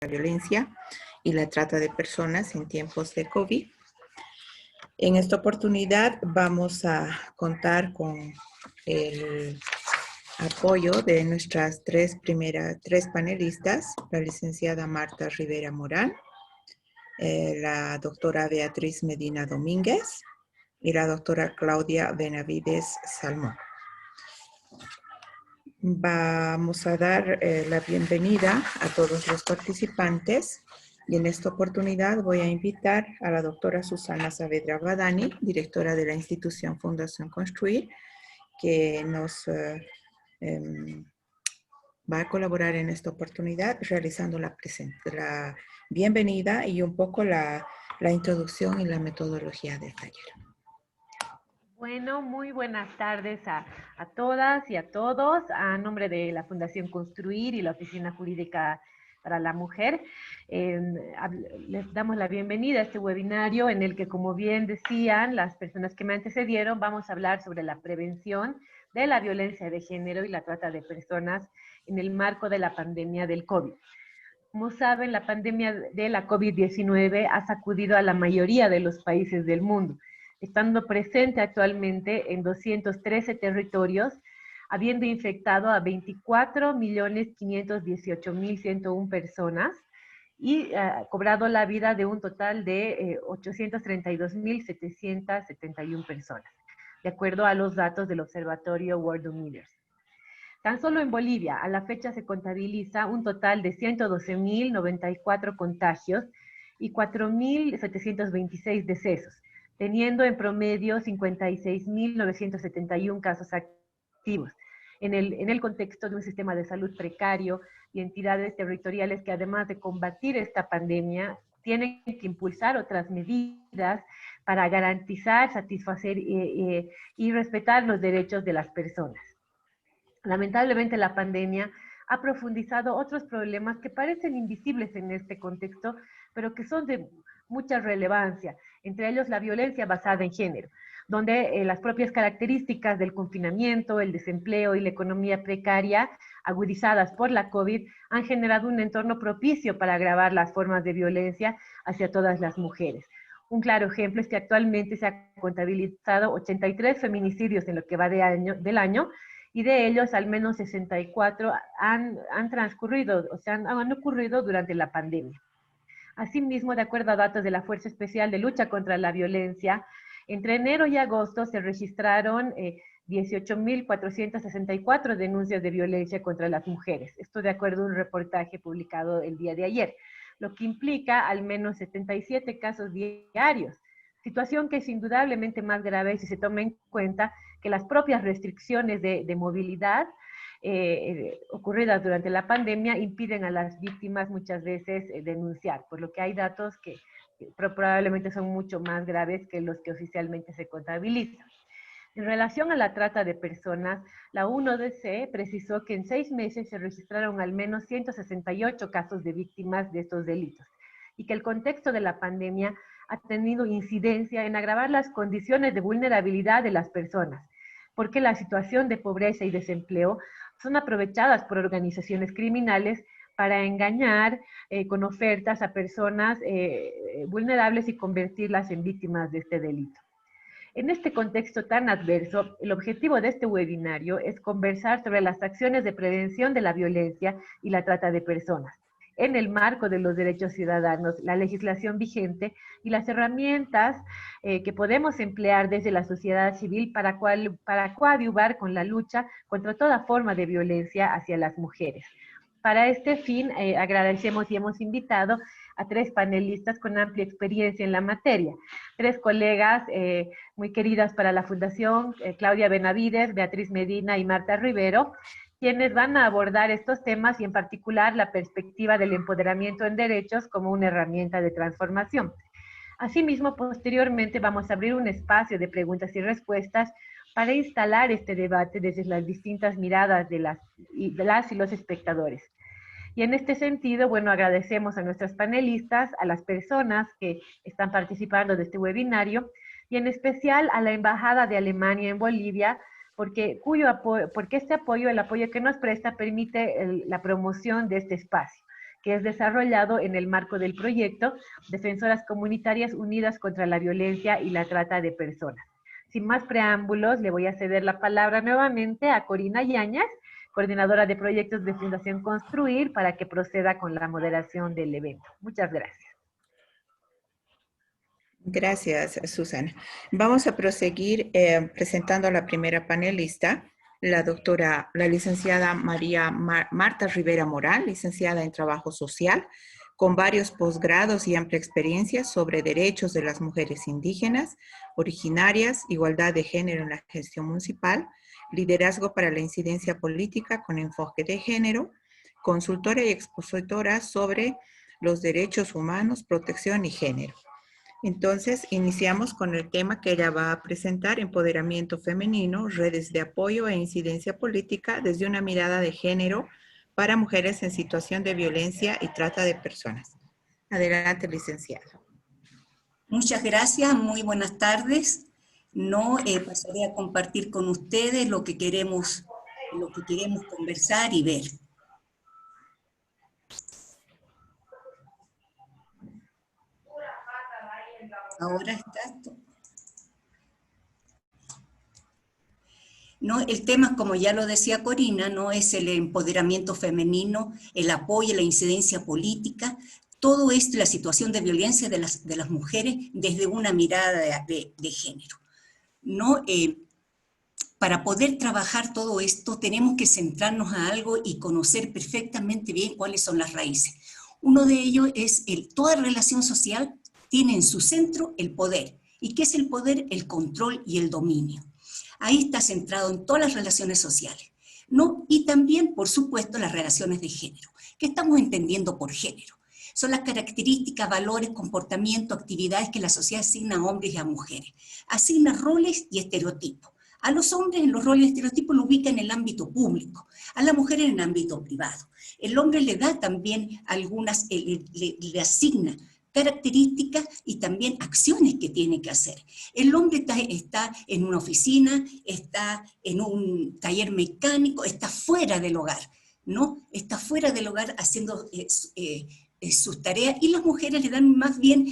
la violencia y la trata de personas en tiempos de COVID. En esta oportunidad vamos a contar con el apoyo de nuestras tres panelistas, la licenciada Marta Rivera Morán, la doctora Beatriz Medina Domínguez y la doctora Claudia Benavides Salmón. Vamos a dar la bienvenida a todos los participantes y en esta oportunidad voy a invitar a la doctora Susana Saavedra Badani, directora de la institución Fundación Construir, que nos va a colaborar en esta oportunidad realizando la bienvenida y un poco la introducción y la metodología del taller. Bueno, muy buenas tardes a todas y a todos. A nombre de la Fundación Construir y la Oficina Jurídica para la Mujer, les damos la bienvenida a este webinario en el que, como bien decían las personas que me antecedieron, vamos a hablar sobre la prevención de la violencia de género y la trata de personas en el marco de la pandemia del COVID. Como saben, la pandemia de la COVID-19 ha sacudido a la mayoría de los países del mundo, estando presente actualmente en 213 territorios, habiendo infectado a 24.518.101 personas y cobrado la vida de un total de 832.771 personas, de acuerdo a los datos del Observatorio Worldometers. Tan solo en Bolivia, a la fecha se contabiliza un total de 112.094 contagios y 4.726 decesos, teniendo en promedio 56.971 casos activos, en el contexto de un sistema de salud precario y entidades territoriales que, además de combatir esta pandemia, tienen que impulsar otras medidas para garantizar, satisfacer y respetar los derechos de las personas. Lamentablemente, la pandemia ha profundizado otros problemas que parecen invisibles en este contexto, pero que son de mucha relevancia, entre ellos la violencia basada en género, donde las propias características del confinamiento, el desempleo y la economía precaria, agudizadas por la COVID, han generado un entorno propicio para agravar las formas de violencia hacia todas las mujeres. Un claro ejemplo es que actualmente se han contabilizado 83 feminicidios en lo que va del año, y de ellos al menos 64 han transcurrido, o sea, han ocurrido durante la pandemia. Asimismo, de acuerdo a datos de la Fuerza Especial de Lucha contra la Violencia, entre enero y agosto se registraron 18.464 denuncias de violencia contra las mujeres. Esto de acuerdo a un reportaje publicado el día de ayer, lo que implica al menos 77 casos diarios, situación que es indudablemente más grave si se toma en cuenta que las propias restricciones de movilidad ocurridas durante la pandemia impiden a las víctimas muchas veces denunciar, por lo que hay datos que probablemente son mucho más graves que los que oficialmente se contabilizan. En relación a la trata de personas, la UNODC precisó que en 6 meses se registraron al menos 168 casos de víctimas de estos delitos y que el contexto de la pandemia ha tenido incidencia en agravar las condiciones de vulnerabilidad de las personas, porque la situación de pobreza y desempleo son aprovechadas por organizaciones criminales para engañar con ofertas a personas vulnerables y convertirlas en víctimas de este delito. En este contexto tan adverso, el objetivo de este webinario es conversar sobre las acciones de prevención de la violencia y la trata de personas, en el marco de los derechos ciudadanos, la legislación vigente y las herramientas que podemos emplear desde la sociedad civil para coadyuvar con la lucha contra toda forma de violencia hacia las mujeres. Para este fin, agradecemos y hemos invitado a 3 panelistas con amplia experiencia en la materia, 3 colegas muy queridas para la Fundación, Claudia Benavides, Beatriz Medina y Marta Rivero, quienes van a abordar estos temas y en particular la perspectiva del empoderamiento en derechos como una herramienta de transformación. Asimismo, posteriormente vamos a abrir un espacio de preguntas y respuestas para instalar este debate desde las distintas miradas de las y los espectadores. Y en este sentido, bueno, agradecemos a nuestras panelistas, a las personas que están participando de este webinario, y en especial a la Embajada de Alemania en Bolivia, porque este apoyo, el apoyo que nos presta, permite la promoción de este espacio, que es desarrollado en el marco del proyecto Defensoras Comunitarias Unidas contra la Violencia y la Trata de Personas. Sin más preámbulos, le voy a ceder la palabra nuevamente a Corina Yáñez, coordinadora de proyectos de Fundación Construir, para que proceda con la moderación del evento. Muchas gracias. Gracias, Susana. Vamos a proseguir presentando a la primera panelista, la licenciada Marta Rivera Moral, licenciada en Trabajo Social, con varios posgrados y amplia experiencia sobre derechos de las mujeres indígenas, originarias, igualdad de género en la gestión municipal, liderazgo para la incidencia política con enfoque de género, consultora y expositora sobre los derechos humanos, protección y género. Entonces, iniciamos con el tema que ella va a presentar, empoderamiento femenino, redes de apoyo e incidencia política desde una mirada de género para mujeres en situación de violencia y trata de personas. Adelante, licenciada. Muchas gracias, muy buenas tardes. Pasaré a compartir con ustedes lo que queremos conversar y ver. Ahora está esto. El tema, como ya lo decía Corina, es el empoderamiento femenino, el apoyo, la incidencia política, todo esto, la situación de violencia de las mujeres desde una mirada de género. Para poder trabajar todo esto tenemos que centrarnos a algo y conocer perfectamente bien cuáles son las raíces. Uno de ellos es toda relación social tiene en su centro el poder. ¿Y qué es el poder? El control y el dominio. Ahí está centrado en todas las relaciones sociales, Y también, por supuesto, las relaciones de género. ¿Qué estamos entendiendo por género? Son las características, valores, comportamientos, actividades que la sociedad asigna a hombres y a mujeres. Asigna roles y estereotipos. A los hombres en los roles y estereotipos lo ubica en el ámbito público, a la mujer en el ámbito privado. El hombre le da también algunas, le asigna características y también acciones que tiene que hacer. El hombre está en una oficina, está en un taller mecánico, está fuera del hogar, Está fuera del hogar haciendo sus tareas, y las mujeres le dan más bien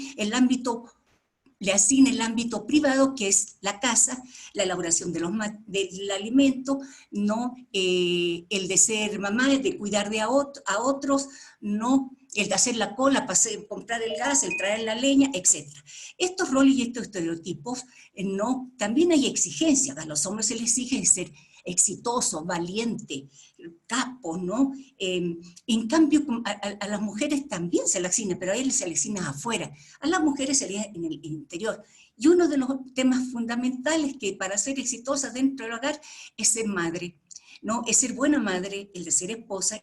le asigna el ámbito privado, que es la casa, la elaboración del alimento, el de ser mamá, el de cuidar a otros, el de hacer la cola para comprar el gas, el traer la leña, etc. Estos roles y estos estereotipos, también hay exigencias. A los hombres se les exige ser exitoso, valiente, capo, En cambio, a las mujeres también se les asigna, pero a ellos se les asigna afuera. A las mujeres se les asigna en el interior. Y uno de los temas fundamentales que para ser exitosa dentro del hogar es ser madre, Es ser buena madre, el de ser esposa.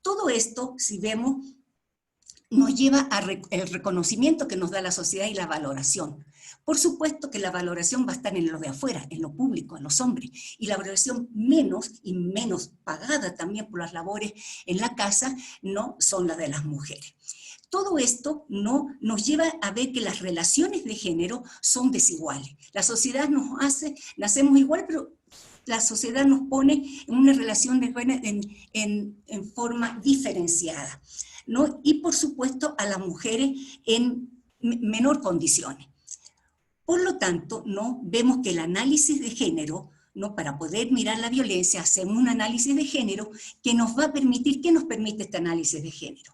Todo esto, si vemos, nos lleva al reconocimiento que nos da la sociedad y la valoración. Por supuesto que la valoración va a estar en lo de afuera, en lo público, en los hombres, y la valoración menos pagada también por las labores en la casa, son las de las mujeres. Todo esto nos lleva a ver que las relaciones de género son desiguales. La sociedad nacemos igual, pero la sociedad nos pone en una relación en forma diferenciada, Y por supuesto a las mujeres en menor condiciones. Por lo tanto, vemos que el análisis de género, para poder mirar la violencia, hacemos un análisis de género que nos va a permitir. ¿Qué nos permite este análisis de género?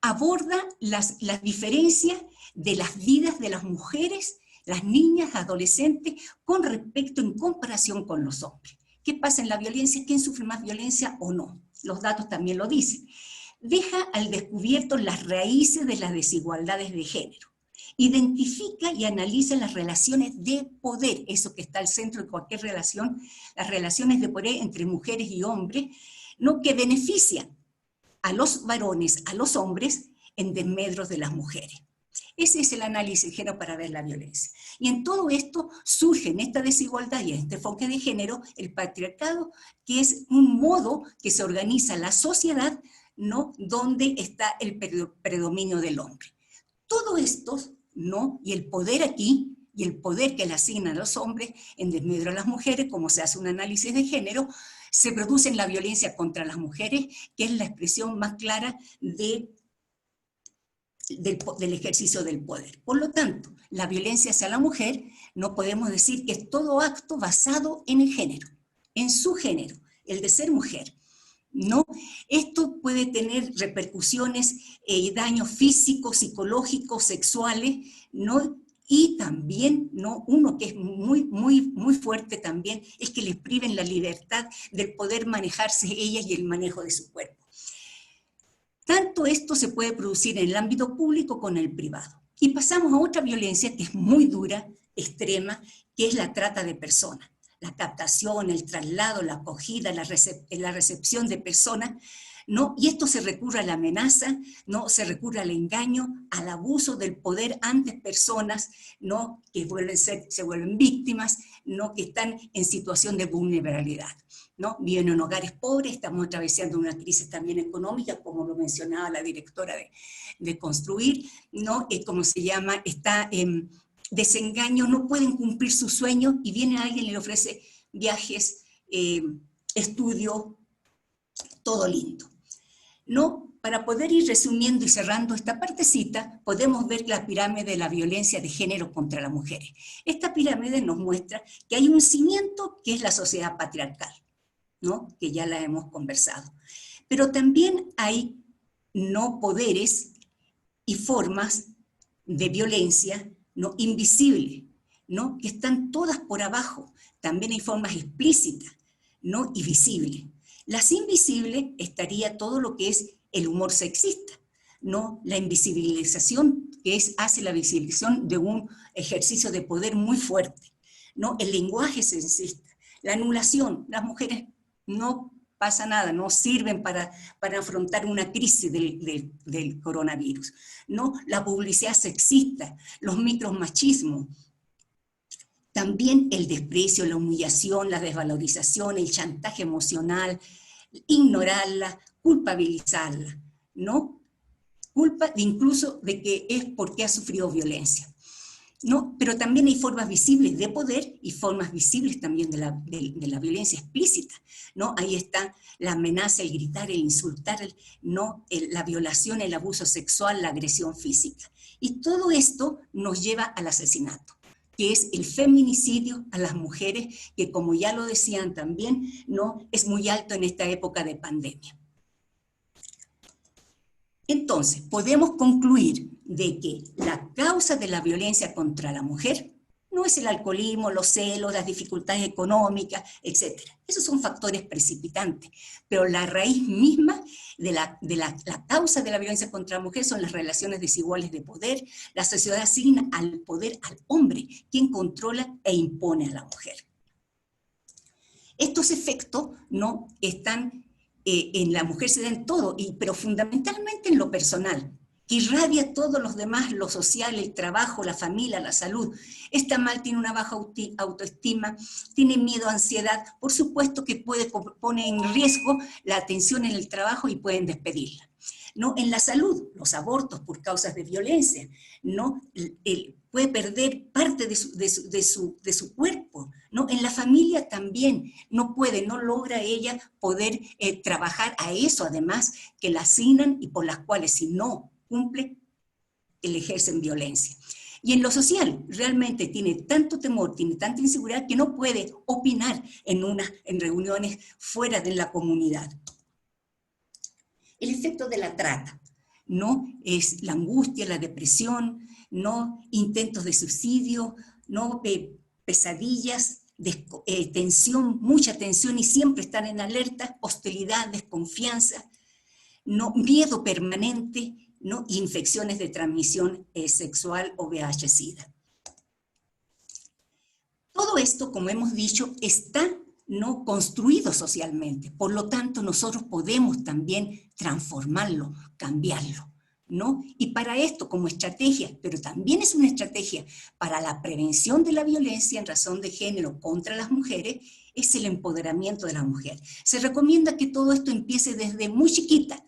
Aborda las diferencias de las vidas de las mujeres, las niñas, adolescentes, en comparación con los hombres. ¿Qué pasa en la violencia? ¿Quién sufre más violencia o no? Los datos también lo dicen. Deja al descubierto las raíces de las desigualdades de género. Identifica y analiza las relaciones de poder, eso que está al centro de cualquier relación, las relaciones de poder entre mujeres y hombres, que benefician a los varones, a los hombres, en desmedro de las mujeres. Ese es el análisis de género para ver la violencia. Y en todo esto surge en esta desigualdad y en este enfoque de género el patriarcado, que es un modo que se organiza la sociedad, donde está el predominio del hombre. Todo esto, y el poder aquí, y el poder que le asignan a los hombres en desmedro a las mujeres, como se hace un análisis de género, se produce en la violencia contra las mujeres, que es la expresión más clara del ejercicio del poder. Por lo tanto, la violencia hacia la mujer no podemos decir que es todo acto basado en el género, en su género, el de ser mujer. ¿No? Esto puede tener repercusiones y daños físicos, psicológicos, sexuales, ¿no? Y también, ¿no? Uno que es muy fuerte también, es que les priven la libertad del poder manejarse ellas y el manejo de su cuerpo. Tanto esto se puede producir en el ámbito público como en el privado. Y pasamos a otra violencia que es muy dura, extrema, que es la trata de personas. La captación, el traslado, la acogida, la recepción de personas, ¿no? Y esto se recurre a la amenaza, ¿no? Se recurre al engaño, al abuso del poder ante personas, ¿no? Que se vuelven víctimas, ¿no? Que están en situación de vulnerabilidad, ¿no? Viven en hogares pobres, estamos atravesando una crisis también económica, como lo mencionaba la directora de Construir, ¿no? ¿Cómo se llama? Está desengaño, no pueden cumplir sus sueños y viene alguien y le ofrece viajes, estudio, todo lindo. ¿No? Para poder ir resumiendo y cerrando esta partecita, podemos ver la pirámide de la violencia de género contra las mujeres. Esta pirámide nos muestra que hay un cimiento que es la sociedad patriarcal, ¿no? Que ya la hemos conversado. Pero también hay no poderes y formas de violencia, ¿no? Invisible, ¿no? Que están todas por abajo. También hay formas explícitas, ¿no? Y visibles. Las invisibles estaría todo lo que es el humor sexista, ¿no? La invisibilización que hace la visibilización de un ejercicio de poder muy fuerte, ¿no? El lenguaje sexista, la anulación, las mujeres no pasa nada, no sirven para afrontar una crisis del coronavirus, ¿no? La publicidad sexista, los micromachismos, también el desprecio, la humillación, la desvalorización, el chantaje emocional, ignorarla, culpabilizarla, ¿no? Culpa incluso de que es porque ha sufrido violencia, ¿no? Pero también hay formas visibles de poder y formas visibles también de la violencia explícita, ¿no? Ahí está la amenaza, el gritar, el insultar, ¿no? La violación, el abuso sexual, la agresión física. Y todo esto nos lleva al asesinato, que es el feminicidio a las mujeres, que como ya lo decían también, ¿no? Es muy alto en esta época de pandemia. Entonces, podemos concluir de que la causa de la violencia contra la mujer no es el alcoholismo, los celos, las dificultades económicas, etc. Esos son factores precipitantes, pero la raíz misma de la causa de la violencia contra la mujer son las relaciones desiguales de poder. La sociedad asigna al poder al hombre, quien controla e impone a la mujer. Estos efectos no están en la mujer, se dan todo, pero fundamentalmente en lo personal, que irradia a todos los demás, lo social, el trabajo, la familia, la salud. Está mal, tiene una baja autoestima, tiene miedo, ansiedad, por supuesto que pone en riesgo la atención en el trabajo y pueden despedirla. ¿No? En la salud, los abortos por causas de violencia, ¿no? Puede perder parte de su cuerpo, ¿no? En la familia también no logra ella poder trabajar a eso, además, que la asignan y por las cuales si no cumple, le ejercen violencia. Y en lo social, realmente tiene tanto temor, tiene tanta inseguridad que no puede opinar en reuniones fuera de la comunidad. El efecto de la trata, ¿no? Es la angustia, la depresión, ¿no? Intentos de suicidio, ¿no? Pesadillas, tensión, mucha tensión y siempre estar en alerta, hostilidad, desconfianza, ¿no? Miedo permanente, ¿no? Infecciones de transmisión sexual o VIH-Sida. Todo esto, como hemos dicho, está no construido socialmente. Por lo tanto, nosotros podemos también transformarlo, cambiarlo, ¿no? Y para esto, como estrategia, pero también es una estrategia para la prevención de la violencia en razón de género contra las mujeres, es el empoderamiento de la mujer. Se recomienda que todo esto empiece desde muy chiquita,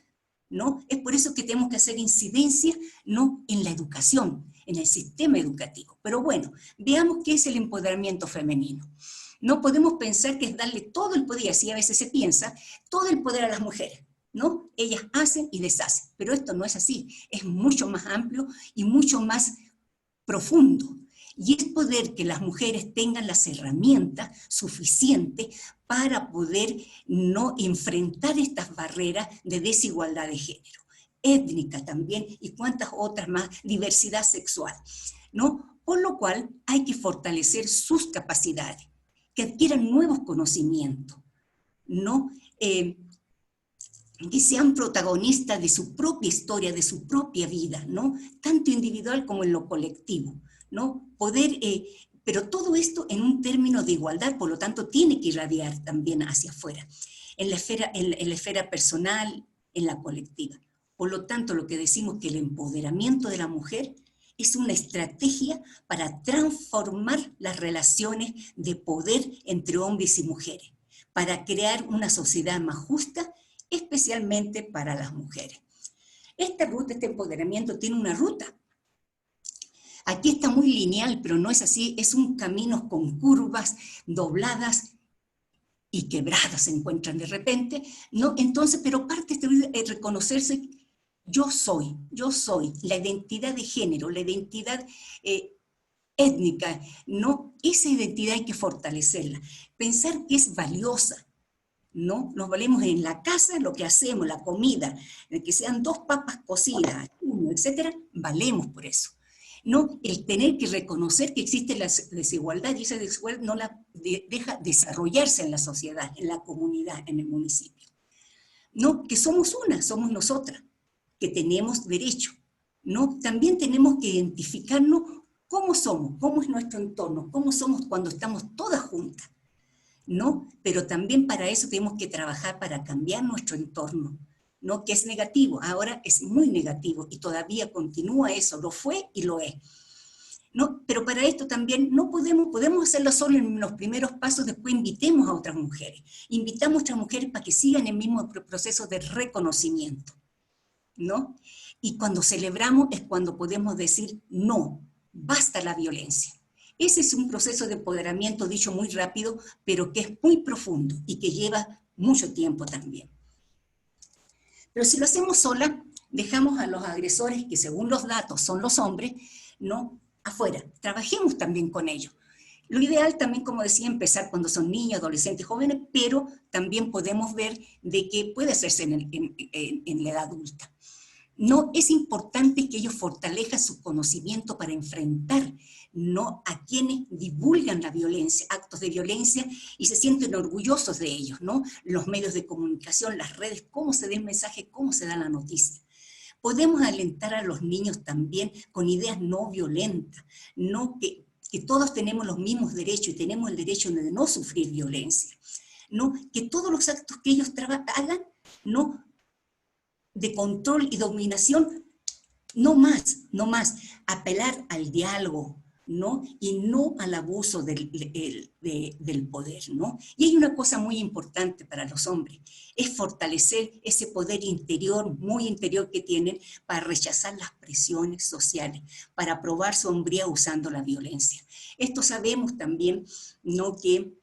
¿no? Es por eso que tenemos que hacer incidencia, ¿no? En la educación, en el sistema educativo. Pero bueno, veamos qué es el empoderamiento femenino. No podemos pensar que es darle todo el poder, y así a veces se piensa, todo el poder a las mujeres, ¿no? Ellas hacen y deshacen, pero esto no es así, es mucho más amplio y mucho más profundo. Y es poder que las mujeres tengan las herramientas suficientes para poder no enfrentar estas barreras de desigualdad de género, étnica también, y cuantas otras más, diversidad sexual, ¿no? Por lo cual hay que fortalecer sus capacidades, que adquieran nuevos conocimientos, ¿no? Que sean protagonistas de su propia historia, de su propia vida, ¿no? Tanto individual como en lo colectivo, ¿no? Poder, pero todo esto en un término de igualdad, por lo tanto, tiene que irradiar también hacia afuera, en la esfera personal, en la colectiva. Por lo tanto, lo que decimos que el empoderamiento de la mujer es una estrategia para transformar las relaciones de poder entre hombres y mujeres, para crear una sociedad más justa, especialmente para las mujeres. Esta ruta, este empoderamiento tiene una ruta. Aquí está muy lineal, pero no es así, es un camino con curvas, dobladas y quebradas se encuentran de repente, ¿no? Entonces, pero parte de reconocerse, yo soy, la identidad de género, la identidad étnica, ¿no? Esa identidad hay que fortalecerla, pensar que es valiosa, ¿no? Nos valemos en la casa, lo que hacemos, la comida, que sean 2 papas cocidas, 1, etcétera, valemos por eso. No, el tener que reconocer que existe la desigualdad, y esa desigualdad no la deja desarrollarse en la sociedad, en la comunidad, en el municipio. No, que somos una, somos nosotras, que tenemos derecho. No, también tenemos que identificarnos cómo somos, cómo es nuestro entorno, cómo somos cuando estamos todas juntas. ¿No? Pero también para eso tenemos que trabajar para cambiar nuestro entorno, ¿no? Que es negativo, ahora es muy negativo y todavía continúa eso, lo fue y lo es, ¿no? Pero para esto también no podemos hacerlo solo en los primeros pasos, después invitemos a otras mujeres, invitamos a otras mujeres para que sigan el mismo proceso de reconocimiento, ¿no? Y cuando celebramos es cuando podemos decir, no, basta la violencia. Ese es un proceso de empoderamiento dicho muy rápido, pero que es muy profundo y que lleva mucho tiempo también. Pero si lo hacemos sola, dejamos a los agresores, que según los datos son los hombres, ¿no? Afuera. Trabajemos también con ellos. Lo ideal también, como decía, empezar cuando son niños, adolescentes, jóvenes, pero también podemos ver de que puede hacerse en la edad adulta. No, es importante que ellos fortalezcan su conocimiento para enfrentar, ¿no?, a quienes divulgan la violencia, actos de violencia, y se sienten orgullosos de ellos, ¿no? Los medios de comunicación, las redes, cómo se da el mensaje, cómo se da la noticia. Podemos alentar a los niños también con ideas no violentas, ¿no? Que todos tenemos los mismos derechos y tenemos el derecho de no sufrir violencia, ¿no? Que todos los actos que ellos hagan, ¿no?, de control y dominación, no más, apelar al diálogo, ¿no? Y no al abuso del poder, ¿no? Y hay una cosa muy importante para los hombres, es fortalecer ese poder interior, muy interior que tienen, para rechazar las presiones sociales, para probar su hombría usando la violencia. Esto sabemos también, ¿no?, que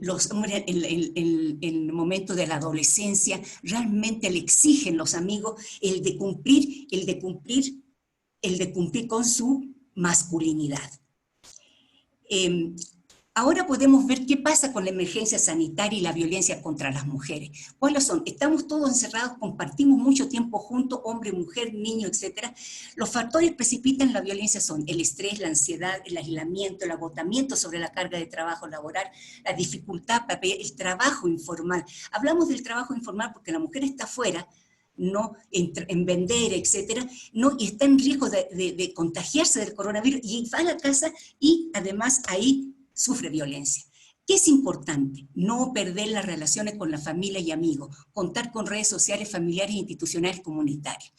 los hombres en el momento de la adolescencia realmente le exigen los amigos el de cumplir con su masculinidad. Ahora podemos ver qué pasa con la emergencia sanitaria y la violencia contra las mujeres. ¿Cuáles son? Estamos todos encerrados, compartimos mucho tiempo juntos, hombre, mujer, niño, etc. Los factores que precipitan la violencia son el estrés, la ansiedad, el aislamiento, el agotamiento sobre la carga de trabajo laboral, la dificultad para el trabajo informal. Hablamos del trabajo informal porque la mujer está afuera, ¿no?, en vender, etcétera, ¿no?, y está en riesgo de contagiarse del coronavirus, y va a la casa y además ahí sufre violencia. ¿Qué es importante? No perder las relaciones con la familia y amigos, contar con redes sociales, familiares, institucionales, comunitarias,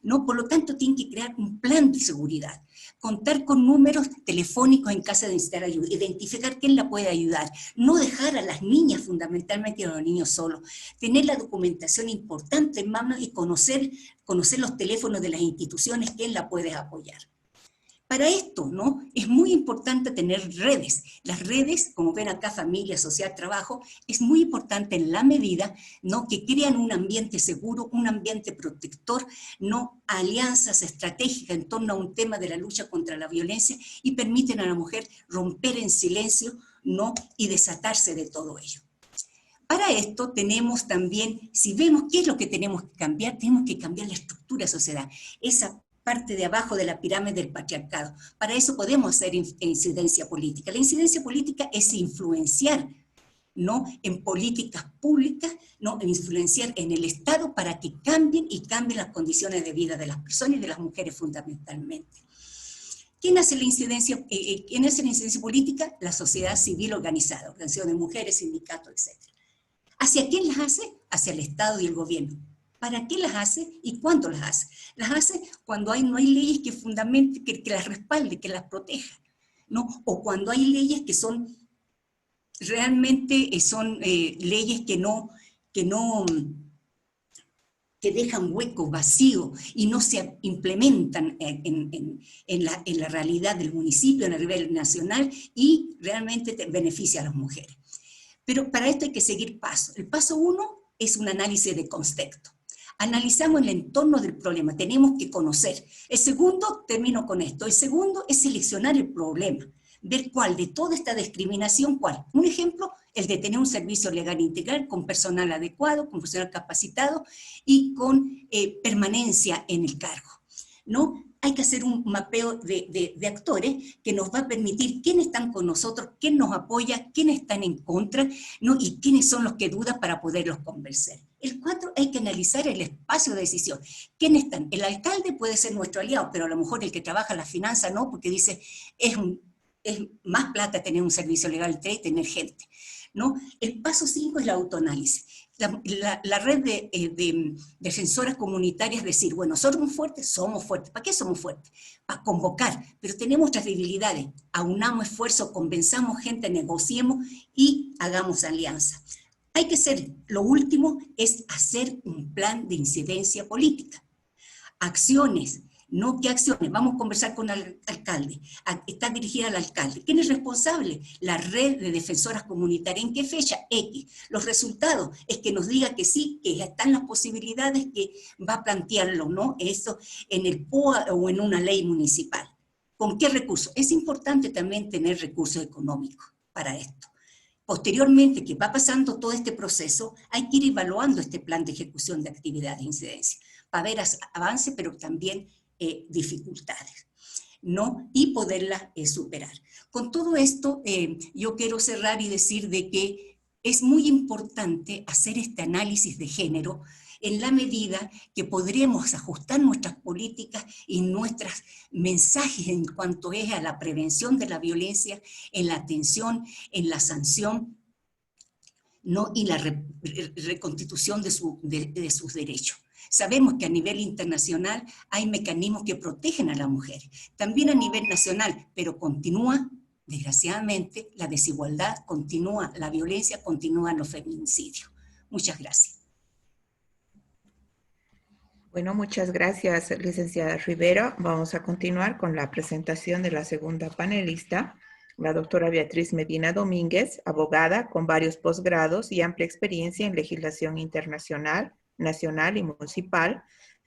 ¿no? Por lo tanto, tienen que crear un plan de seguridad, contar con números telefónicos en caso de necesitar ayuda, identificar quién la puede ayudar, no dejar a las niñas, fundamentalmente a los niños solos, tener la documentación importante en mano y conocer los teléfonos de las instituciones, quién la puede apoyar. Para esto, ¿no? Es muy importante tener redes. Las redes, como ven acá, familia, social, trabajo, es muy importante en la medida, ¿no?, que crean un ambiente seguro, un ambiente protector, ¿no?, alianzas estratégicas en torno a un tema de la lucha contra la violencia y permiten a la mujer romper en silencio, ¿no?, y desatarse de todo ello. Para esto tenemos también, si vemos qué es lo que tenemos que cambiar la estructura de sociedad, esa parte de abajo de la pirámide del patriarcado. Para eso podemos hacer incidencia política. La incidencia política es influenciar, ¿no?, en políticas públicas, ¿no?, en influenciar en el Estado para que cambien las condiciones de vida de las personas y de las mujeres fundamentalmente. ¿Quién hace la incidencia, ¿quién hace la incidencia política? La sociedad civil organizada, organización de mujeres, sindicatos, etc. ¿Hacia quién las hace? Hacia el Estado y el gobierno. ¿Para qué las hace y cuándo las hace? Las hace cuando no hay leyes que fundamenten, que las respalden, que las protejan, ¿no? O cuando hay leyes que son realmente leyes que dejan huecos vacíos y no se implementan en la realidad del municipio, en el nivel nacional, y realmente beneficia a las mujeres. Pero para esto hay que seguir pasos. El paso 1 es un análisis de contexto. Analizamos el entorno del problema, tenemos que conocer. El segundo, termino con esto, el segundo es seleccionar el problema, ver cuál de toda esta discriminación, cuál. Un ejemplo, el de tener un servicio legal integral con personal adecuado, con personal capacitado y con permanencia en el cargo, ¿no? Hay que hacer un mapeo de actores que nos va a permitir quiénes están con nosotros, quién nos apoya, quiénes están en contra, ¿no?, y quiénes son los que dudan para poderlos convencer. El 4, hay que analizar el espacio de decisión. ¿Quiénes están? El alcalde puede ser nuestro aliado, pero a lo mejor el que trabaja en la finanza no, porque dice, es más plata tener un servicio legal y tener gente, ¿no? El paso 5 es la autoanálisis. La red de defensoras comunitarias decir, bueno, somos fuertes. ¿Para qué somos fuertes? Para convocar, pero tenemos otras debilidades. Aunamos esfuerzos, convenzamos gente, negociemos y hagamos alianza. Hay que ser, lo último es hacer un plan de incidencia política. Acciones. ¿No? ¿Qué acciones? Vamos a conversar con el alcalde. Está dirigida al alcalde. ¿Quién es responsable? La red de defensoras comunitarias. ¿En qué fecha? X. Los resultados es que nos diga que sí, que están las posibilidades, que va a plantearlo, ¿no?, eso en el POA o en una ley municipal. ¿Con qué recursos? Es importante también tener recursos económicos para esto. Posteriormente, que va pasando todo este proceso, hay que ir evaluando este plan de ejecución de actividades de incidencia para ver avances, pero también dificultades, ¿no?, y poderlas superar. Con todo esto, yo quiero cerrar y decir de que es muy importante hacer este análisis de género en la medida que podremos ajustar nuestras políticas y nuestros mensajes en cuanto es a la prevención de la violencia, en la atención, en la sanción, ¿no?, y la reconstitución de sus derechos. Sabemos que a nivel internacional hay mecanismos que protegen a las mujeres, también a nivel nacional, pero continúa, desgraciadamente, la desigualdad, continúa la violencia, continúan los feminicidios. Muchas gracias. Bueno, muchas gracias, licenciada Rivera. Vamos a continuar con la presentación de la segunda panelista, la doctora Beatriz Medina Domínguez, abogada con varios posgrados y amplia experiencia en legislación internacional, nacional y municipal,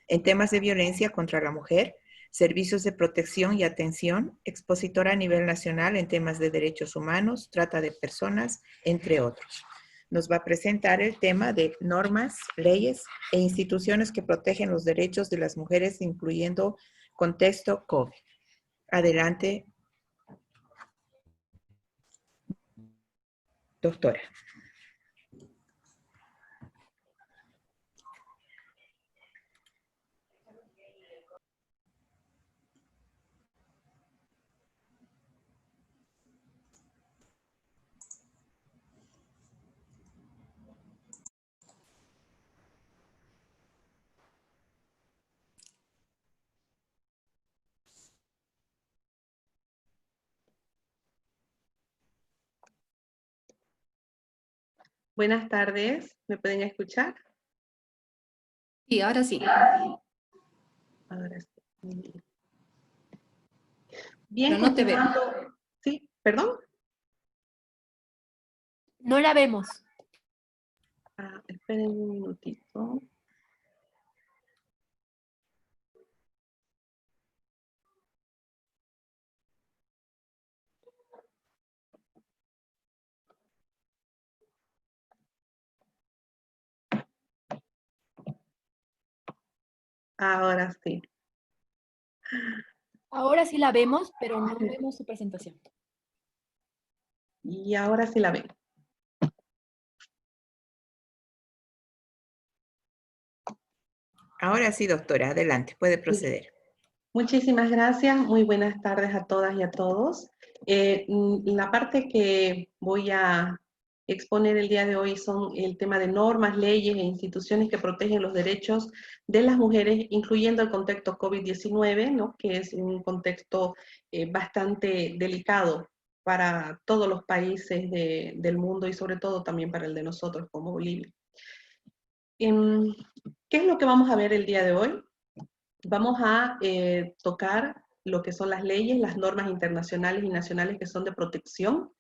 en temas de violencia contra la mujer, servicios de protección y atención, expositora a nivel nacional en temas de derechos humanos, trata de personas, entre otros. Nos va a presentar el tema de normas, leyes e instituciones que protegen los derechos de las mujeres, incluyendo contexto COVID. Adelante, doctora. Buenas tardes, ¿me pueden escuchar? Sí, ahora sí. Ahora sí. Bien, Pero no te veo. continuando. Sí, perdón. No la vemos. Esperen un minutito. Ahora sí. Ahora sí la vemos, pero no vemos su presentación. Y ahora sí la ven. Ahora sí, doctora, adelante, puede proceder. Muchísimas gracias. Muy buenas tardes a todas y a todos. La parte que voy a exponer el día de hoy son el tema de normas, leyes e instituciones que protegen los derechos de las mujeres, incluyendo el contexto COVID-19, ¿no? Que es un contexto bastante delicado para todos los países del mundo y sobre todo también para el de nosotros como Bolivia. ¿Qué es lo que vamos a ver el día de hoy? Vamos a tocar lo que son las leyes, las normas internacionales y nacionales que son de protección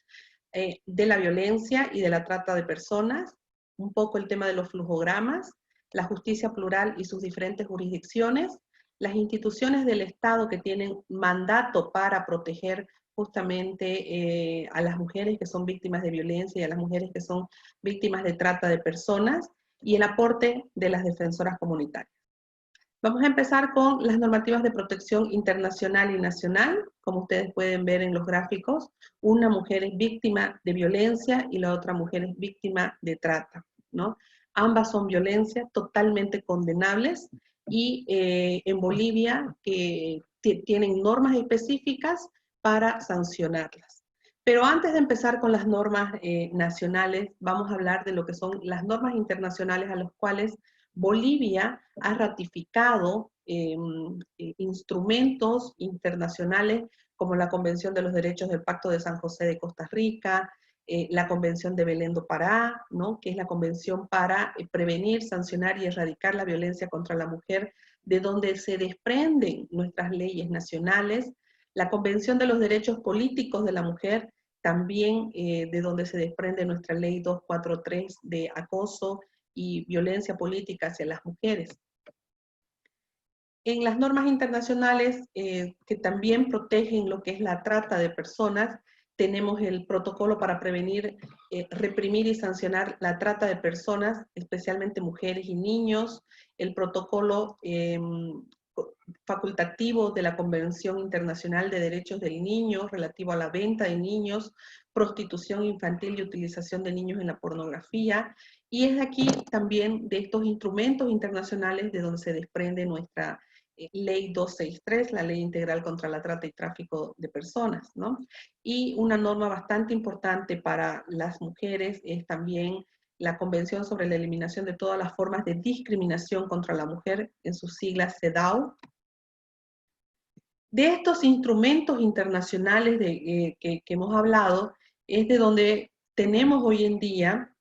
de la violencia y de la trata de personas, un poco el tema de los flujogramas, la justicia plural y sus diferentes jurisdicciones, las instituciones del Estado que tienen mandato para proteger justamente a las mujeres que son víctimas de violencia y a las mujeres que son víctimas de trata de personas, y el aporte de las defensoras comunitarias. Vamos a empezar con las normativas de protección internacional y nacional. Como ustedes pueden ver en los gráficos, una mujer es víctima de violencia y la otra mujer es víctima de trata, ¿no? Ambas son violencias totalmente condenables y en Bolivia tienen normas específicas para sancionarlas. Pero antes de empezar con las normas nacionales, vamos a hablar de lo que son las normas internacionales a las cuales Bolivia ha ratificado instrumentos internacionales como la Convención de los Derechos del Pacto de San José de Costa Rica, la Convención de Belén do Pará, ¿no? Que es la convención para prevenir, sancionar y erradicar la violencia contra la mujer, de donde se desprenden nuestras leyes nacionales, la Convención de los Derechos Políticos de la Mujer, también de donde se desprende nuestra ley 243 de acoso y violencia política hacia las mujeres. En las normas internacionales que también protegen lo que es la trata de personas, tenemos el protocolo para prevenir, reprimir y sancionar la trata de personas, especialmente mujeres y niños, el protocolo facultativo de la Convención Internacional de Derechos del Niño relativo a la venta de niños, prostitución infantil y utilización de niños en la pornografía, y es aquí también de estos instrumentos internacionales de donde se desprende nuestra Ley 263, la Ley Integral contra la Trata y Tráfico de Personas, ¿no? Y una norma bastante importante para las mujeres es también la Convención sobre la Eliminación de todas las formas de discriminación contra la mujer, en sus siglas CEDAW. De estos instrumentos internacionales que hemos hablado, es de donde tenemos hoy en día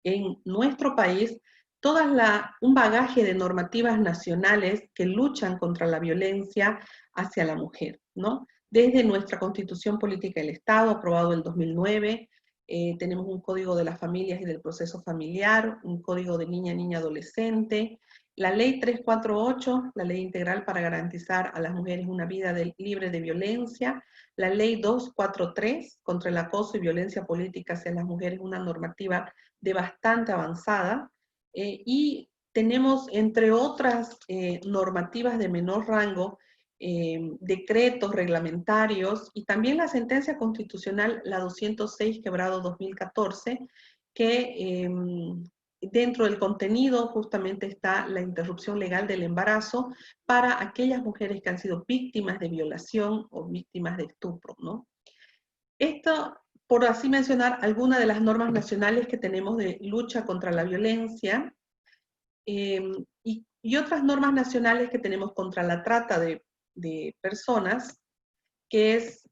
en nuestro país un bagaje de normativas nacionales que luchan contra la violencia hacia la mujer, ¿no? Desde nuestra Constitución Política del Estado, aprobado en 2009, tenemos un Código de las Familias y del Proceso Familiar, un Código de Niña, Niña, Adolescente, la Ley 348, la Ley Integral para garantizar a las mujeres una vida libre de violencia, la Ley 243 contra el acoso y violencia política hacia las mujeres, una normativa de bastante avanzada, y tenemos, entre otras normativas de menor rango, decretos reglamentarios y también la sentencia constitucional, la 206/2014, que dentro del contenido justamente está la interrupción legal del embarazo para aquellas mujeres que han sido víctimas de violación o víctimas de estupro, ¿no? Esto, por así mencionar, algunas de las normas nacionales que tenemos de lucha contra la violencia y otras normas nacionales que tenemos contra la trata de personas, que es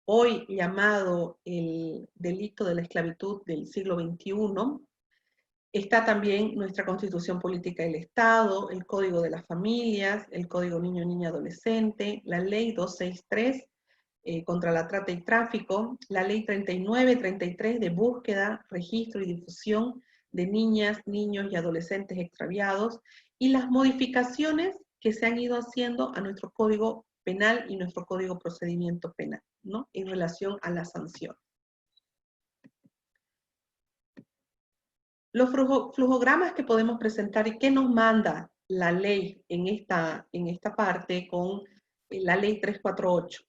hoy llamado el delito de la esclavitud del siglo XXI, Está también nuestra Constitución Política del Estado, el Código de las Familias, el Código Niño, Niña, Adolescente, la Ley 263 contra la trata y tráfico, la Ley 3933 de búsqueda, registro y difusión de niñas, niños y adolescentes extraviados, y las modificaciones que se han ido haciendo a nuestro Código Penal y nuestro Código Procedimiento Penal, ¿no? En relación a la sanción. Los flujogramas que podemos presentar y qué nos manda la ley en esta parte con la ley 348,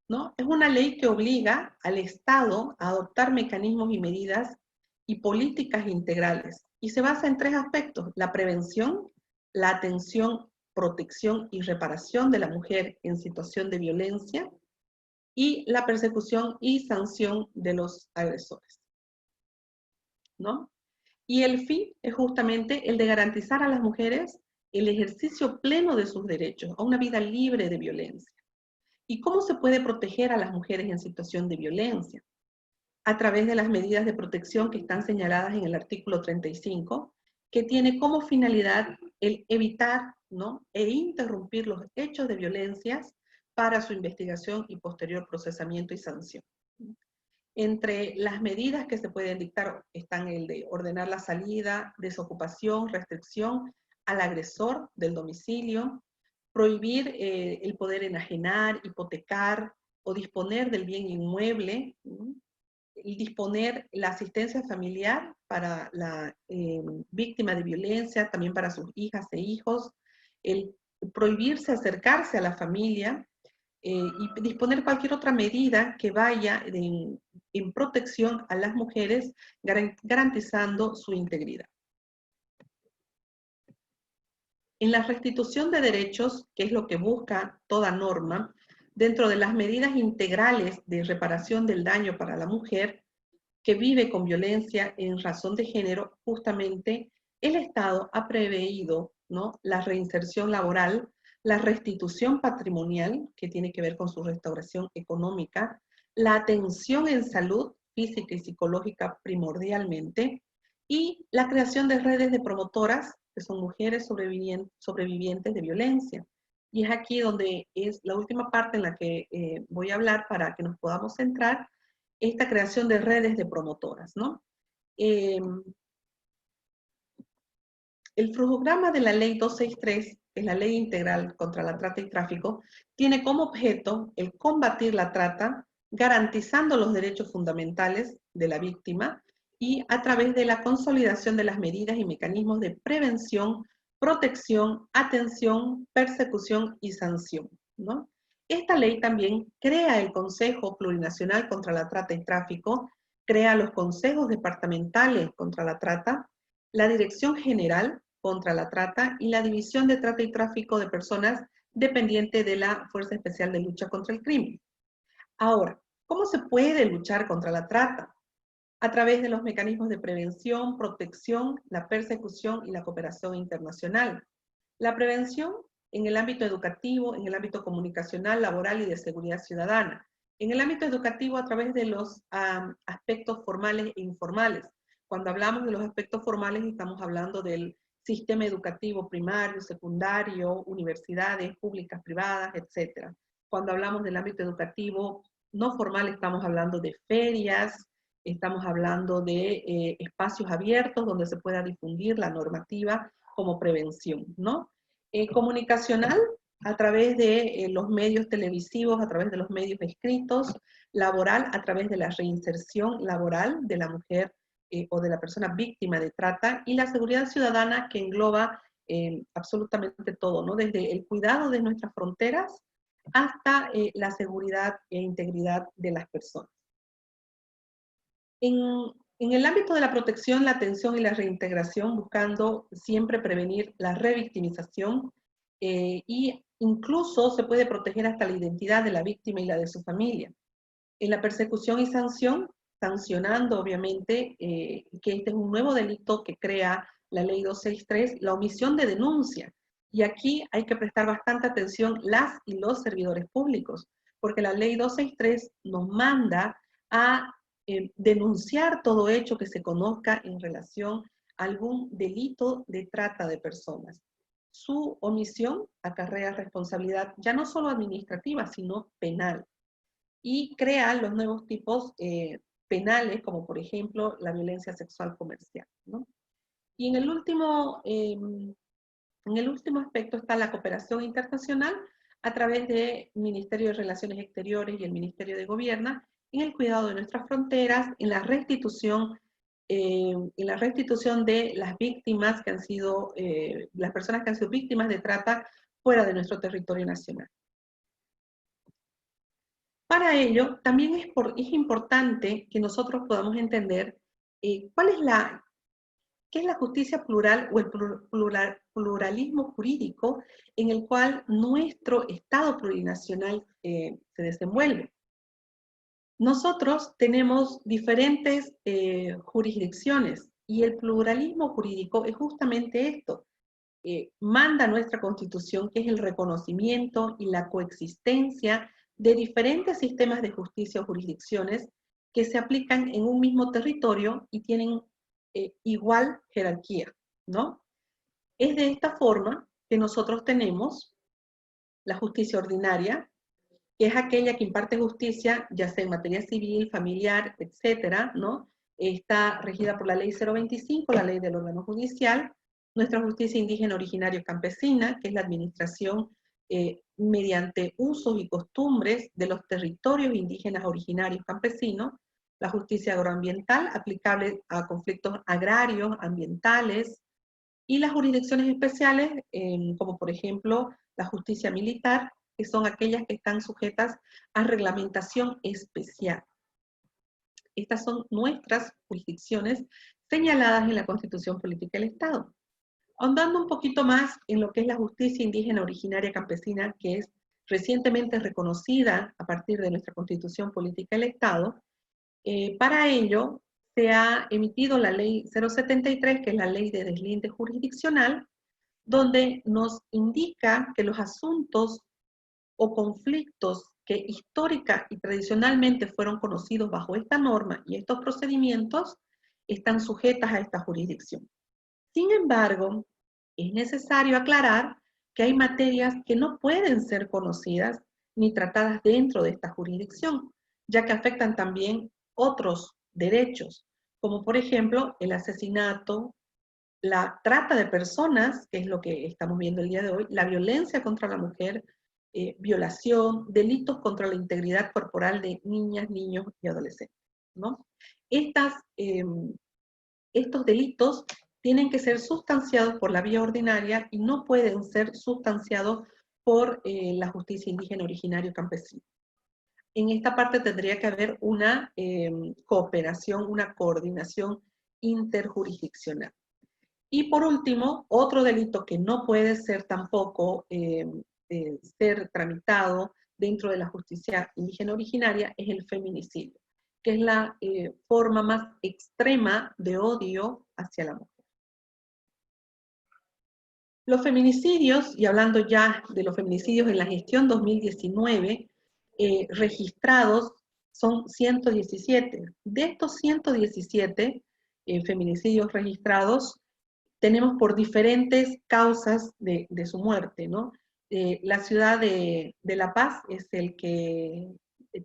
¿no? Es una ley que obliga al Estado a adoptar mecanismos y medidas y políticas integrales. Y se basa en 3 aspectos: la prevención, la atención, protección y reparación de la mujer en situación de violencia, y la persecución y sanción de los agresores, ¿no? Y el fin es justamente el de garantizar a las mujeres el ejercicio pleno de sus derechos, a una vida libre de violencia. ¿Y cómo se puede proteger a las mujeres en situación de violencia? A través de las medidas de protección que están señaladas en el artículo 35, que tiene como finalidad el evitar, ¿no?, e interrumpir los hechos de violencias para su investigación y posterior procesamiento y sanción. Entre las medidas que se pueden dictar están el de ordenar la salida, desocupación, restricción al agresor del domicilio, prohibir el poder enajenar, hipotecar o disponer del bien inmueble, y disponer la asistencia familiar para la víctima de violencia, también para sus hijas e hijos, el prohibirse acercarse a la familia, y disponer cualquier otra medida que vaya en protección a las mujeres, garantizando su integridad. En la restitución de derechos, que es lo que busca toda norma, dentro de las medidas integrales de reparación del daño para la mujer que vive con violencia en razón de género, justamente el Estado ha preveído, ¿no?, la reinserción laboral, la restitución patrimonial, que tiene que ver con su restauración económica, la atención en salud física y psicológica primordialmente, y la creación de redes de promotoras, que son mujeres sobrevivientes de violencia. Y es aquí donde es la última parte en la que voy a hablar para que nos podamos centrar, esta creación de redes de promotoras, ¿no? El flujograma de la ley 263, que es la ley integral contra la trata y tráfico, tiene como objeto el combatir la trata, garantizando los derechos fundamentales de la víctima y a través de la consolidación de las medidas y mecanismos de prevención, protección, atención, persecución y sanción, ¿no? Esta ley también crea el Consejo Plurinacional contra la Trata y Tráfico, crea los consejos departamentales contra la trata, la Dirección General contra la Trata y la División de Trata y Tráfico de Personas dependiente de la Fuerza Especial de Lucha contra el Crimen. Ahora, ¿cómo se puede luchar contra la trata? A través de los mecanismos de prevención, protección, la persecución y la cooperación internacional. La prevención en el ámbito educativo, en el ámbito comunicacional, laboral y de seguridad ciudadana. En el ámbito educativo a través de los aspectos formales e informales. Cuando hablamos de los aspectos formales estamos hablando del sistema educativo primario, secundario, universidades públicas, privadas, etc. Cuando hablamos del ámbito educativo no formal estamos hablando de ferias, estamos hablando de espacios abiertos donde se pueda difundir la normativa como prevención, ¿no? Comunicacional, a través de los medios televisivos, a través de los medios escritos, laboral, a través de la reinserción laboral de la mujer o de la persona víctima de trata, y la seguridad ciudadana, que engloba absolutamente todo, ¿no? Desde el cuidado de nuestras fronteras hasta la seguridad e integridad de las personas. En el ámbito de la protección, la atención y la reintegración, buscando siempre prevenir la revictimización, y incluso se puede proteger hasta la identidad de la víctima y la de su familia. En la persecución y sanción, sancionando obviamente que este es un nuevo delito que crea la ley 263, la omisión de denuncia. Y aquí hay que prestar bastante atención las y los servidores públicos, porque la ley 263 nos manda a denunciar todo hecho que se conozca en relación algún delito de trata de personas. Su omisión acarrea responsabilidad ya no solo administrativa, sino penal. Y crea los nuevos tipos penales, como por ejemplo la violencia sexual comercial, ¿no? Y en el último aspecto está la cooperación internacional a través del Ministerio de Relaciones Exteriores y el Ministerio de Gobierno en el cuidado de nuestras fronteras, en la restitución de las víctimas que han sido, las personas que han sido víctimas de trata fuera de nuestro territorio nacional. Para ello, también es importante que nosotros podamos entender qué es la justicia plural o el pluralismo jurídico en el cual nuestro Estado plurinacional se desenvuelve. Nosotros tenemos diferentes jurisdicciones y el pluralismo jurídico es justamente esto. Manda nuestra Constitución, que es el reconocimiento y la coexistencia de diferentes sistemas de justicia o jurisdicciones que se aplican en un mismo territorio y tienen igual jerarquía, ¿no? Es de esta forma que nosotros tenemos la justicia ordinaria, que es aquella que imparte justicia, ya sea en materia civil, familiar, etcétera, ¿no? Está regida por la ley 025, la ley del órgano judicial, nuestra justicia indígena originaria campesina, que es la administración mediante usos y costumbres de los territorios indígenas originarios campesinos, la justicia agroambiental, aplicable a conflictos agrarios, ambientales, y las jurisdicciones especiales, como por ejemplo la justicia militar, que son aquellas que están sujetas a reglamentación especial. Estas son nuestras jurisdicciones señaladas en la Constitución Política del Estado. Ahondando un poquito más en lo que es la justicia indígena originaria campesina, que es recientemente reconocida a partir de nuestra Constitución Política del Estado, para ello se ha emitido la ley 073, que es la ley de deslinde jurisdiccional, donde nos indica que los asuntos o conflictos que histórica y tradicionalmente fueron conocidos bajo esta norma y estos procedimientos están sujetas a esta jurisdicción. Sin embargo, es necesario aclarar que hay materias que no pueden ser conocidas ni tratadas dentro de esta jurisdicción, ya que afectan también otros derechos, como por ejemplo el asesinato, la trata de personas, que es lo que estamos viendo el día de hoy, la violencia contra la mujer, violación, delitos contra la integridad corporal de niñas, niños y adolescentes, ¿no? Estos delitos tienen que ser sustanciados por la vía ordinaria y no pueden ser sustanciados por la justicia indígena originaria campesina. En esta parte tendría que haber una cooperación, una coordinación interjurisdiccional. Y por último, otro delito que no puede ser tampoco ser tramitado dentro de la justicia indígena originaria es el feminicidio, que es la forma más extrema de odio hacia la mujer. Los feminicidios, y hablando ya de los feminicidios en la gestión 2019, registrados son 117. De estos 117 feminicidios registrados, tenemos por diferentes causas de su muerte, ¿no? La ciudad de La Paz es el que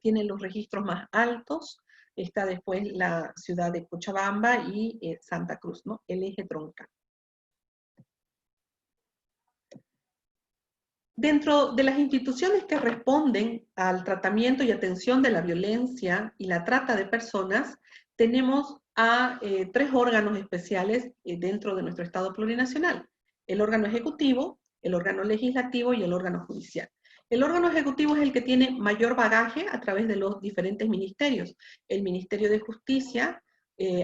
tiene los registros más altos, está después la ciudad de Cochabamba y Santa Cruz, ¿no? El eje troncal. Dentro de las instituciones que responden al tratamiento y atención de la violencia y la trata de personas, tenemos a 3 órganos especiales dentro de nuestro Estado plurinacional: el órgano ejecutivo, el órgano legislativo y el órgano judicial. El órgano ejecutivo es el que tiene mayor bagaje a través de los diferentes ministerios. El Ministerio de Justicia,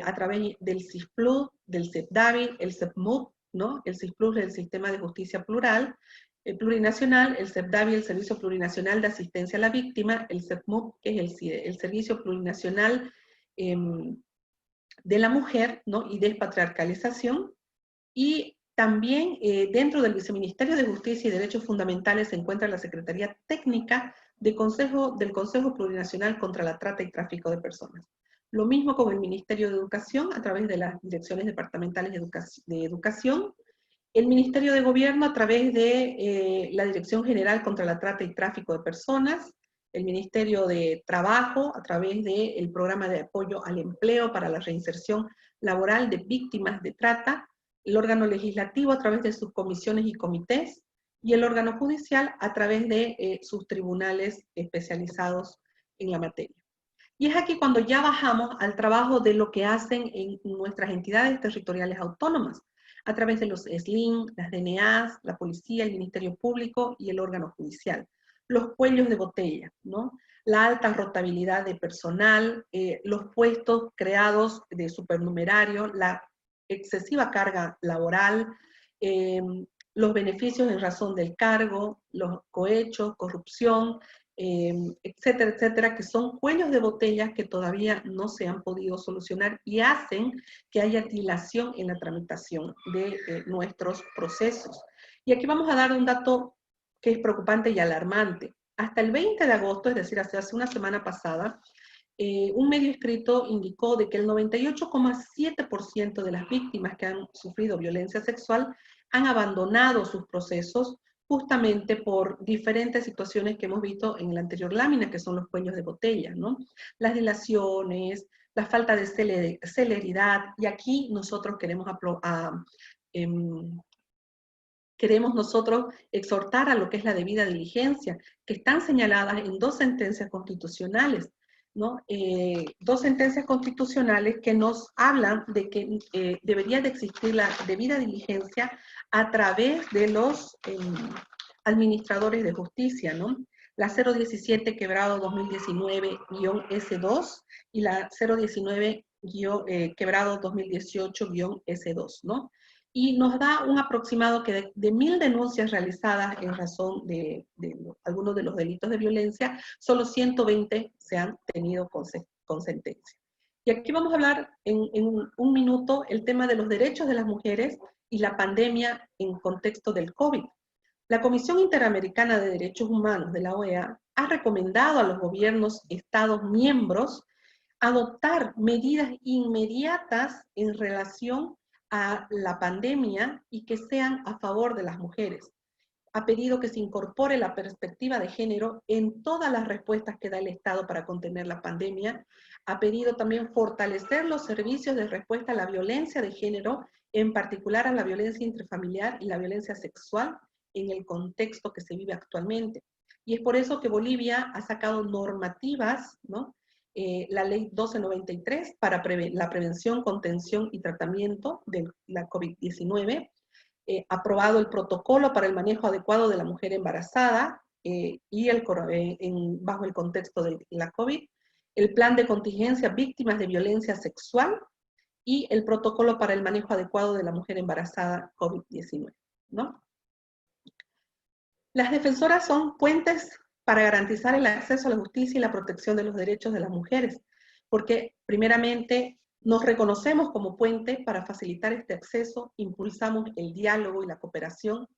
a través del CISPLUD, del CEPDAVI, el CEPMUD, ¿no? El CISPLUD es el Sistema de Justicia Plural, el plurinacional, el CEPDAVI, el Servicio Plurinacional de Asistencia a la Víctima, el CEPMUD, que es el Servicio Plurinacional de la Mujer, ¿no? Y despatriarcalización, y también dentro del Viceministerio de Justicia y Derechos Fundamentales se encuentra la Secretaría Técnica del Consejo Plurinacional contra la Trata y Tráfico de Personas. Lo mismo con el Ministerio de Educación a través de las direcciones departamentales de educación, el Ministerio de Gobierno a través de la Dirección General contra la Trata y Tráfico de Personas, el Ministerio de Trabajo a través del Programa de Apoyo al Empleo para la Reinserción Laboral de Víctimas de Trata, el órgano legislativo a través de sus comisiones y comités, y el órgano judicial a través de sus tribunales especializados en la materia. Y es aquí cuando ya bajamos al trabajo de lo que hacen en nuestras entidades territoriales autónomas, a través de los SLIN, las DNAs, la policía, el Ministerio Público y el órgano judicial. Los cuellos de botella, ¿no? La alta rotabilidad de personal, los puestos creados de supernumerario, la excesiva carga laboral, los beneficios en razón del cargo, los cohechos, corrupción, etcétera, etcétera, que son cuellos de botella que todavía no se han podido solucionar y hacen que haya dilación en la tramitación de nuestros procesos. Y aquí vamos a dar un dato que es preocupante y alarmante. Hasta el 20 de agosto, es decir, hace una semana pasada, un medio escrito indicó de que el 98,7% de las víctimas que han sufrido violencia sexual han abandonado sus procesos justamente por diferentes situaciones que hemos visto en la anterior lámina, que son los cuellos de botella, ¿no? Las dilaciones, la falta de celeridad, y aquí nosotros queremos nosotros exhortar a lo que es la debida diligencia, que están señaladas en dos sentencias constitucionales, ¿no? Dos sentencias constitucionales que nos hablan de que debería de existir la debida diligencia a través de los administradores de justicia, ¿no? La 017 quebrado 2019-S2 y la 019 quebrado 2018-S2, ¿no? Y nos da un aproximado que de 1000 denuncias realizadas en razón de algunos de los delitos de violencia, solo 120 se han tenido con sentencia. Y aquí vamos a hablar en un minuto el tema de los derechos de las mujeres y la pandemia en contexto del COVID. La Comisión Interamericana de Derechos Humanos de la OEA ha recomendado a los gobiernos, estados miembros, adoptar medidas inmediatas en relación a la pandemia y que sean a favor de las mujeres. Ha pedido que se incorpore la perspectiva de género en todas las respuestas que da el Estado para contener la pandemia. Ha pedido también fortalecer los servicios de respuesta a la violencia de género, en particular a la violencia intrafamiliar y la violencia sexual en el contexto que se vive actualmente. Y es por eso que Bolivia ha sacado normativas, ¿no? La ley 1293 para la prevención, contención y tratamiento de la COVID-19, aprobado el protocolo para el manejo adecuado de la mujer embarazada y bajo el contexto de la COVID, el plan de contingencia víctimas de violencia sexual y el protocolo para el manejo adecuado de la mujer embarazada COVID-19, ¿no? Las defensoras son puentes para garantizar el acceso a la justicia y la protección de los derechos de las mujeres, porque primeramente nos reconocemos como puente para facilitar este acceso, impulsamos el diálogo y la cooperación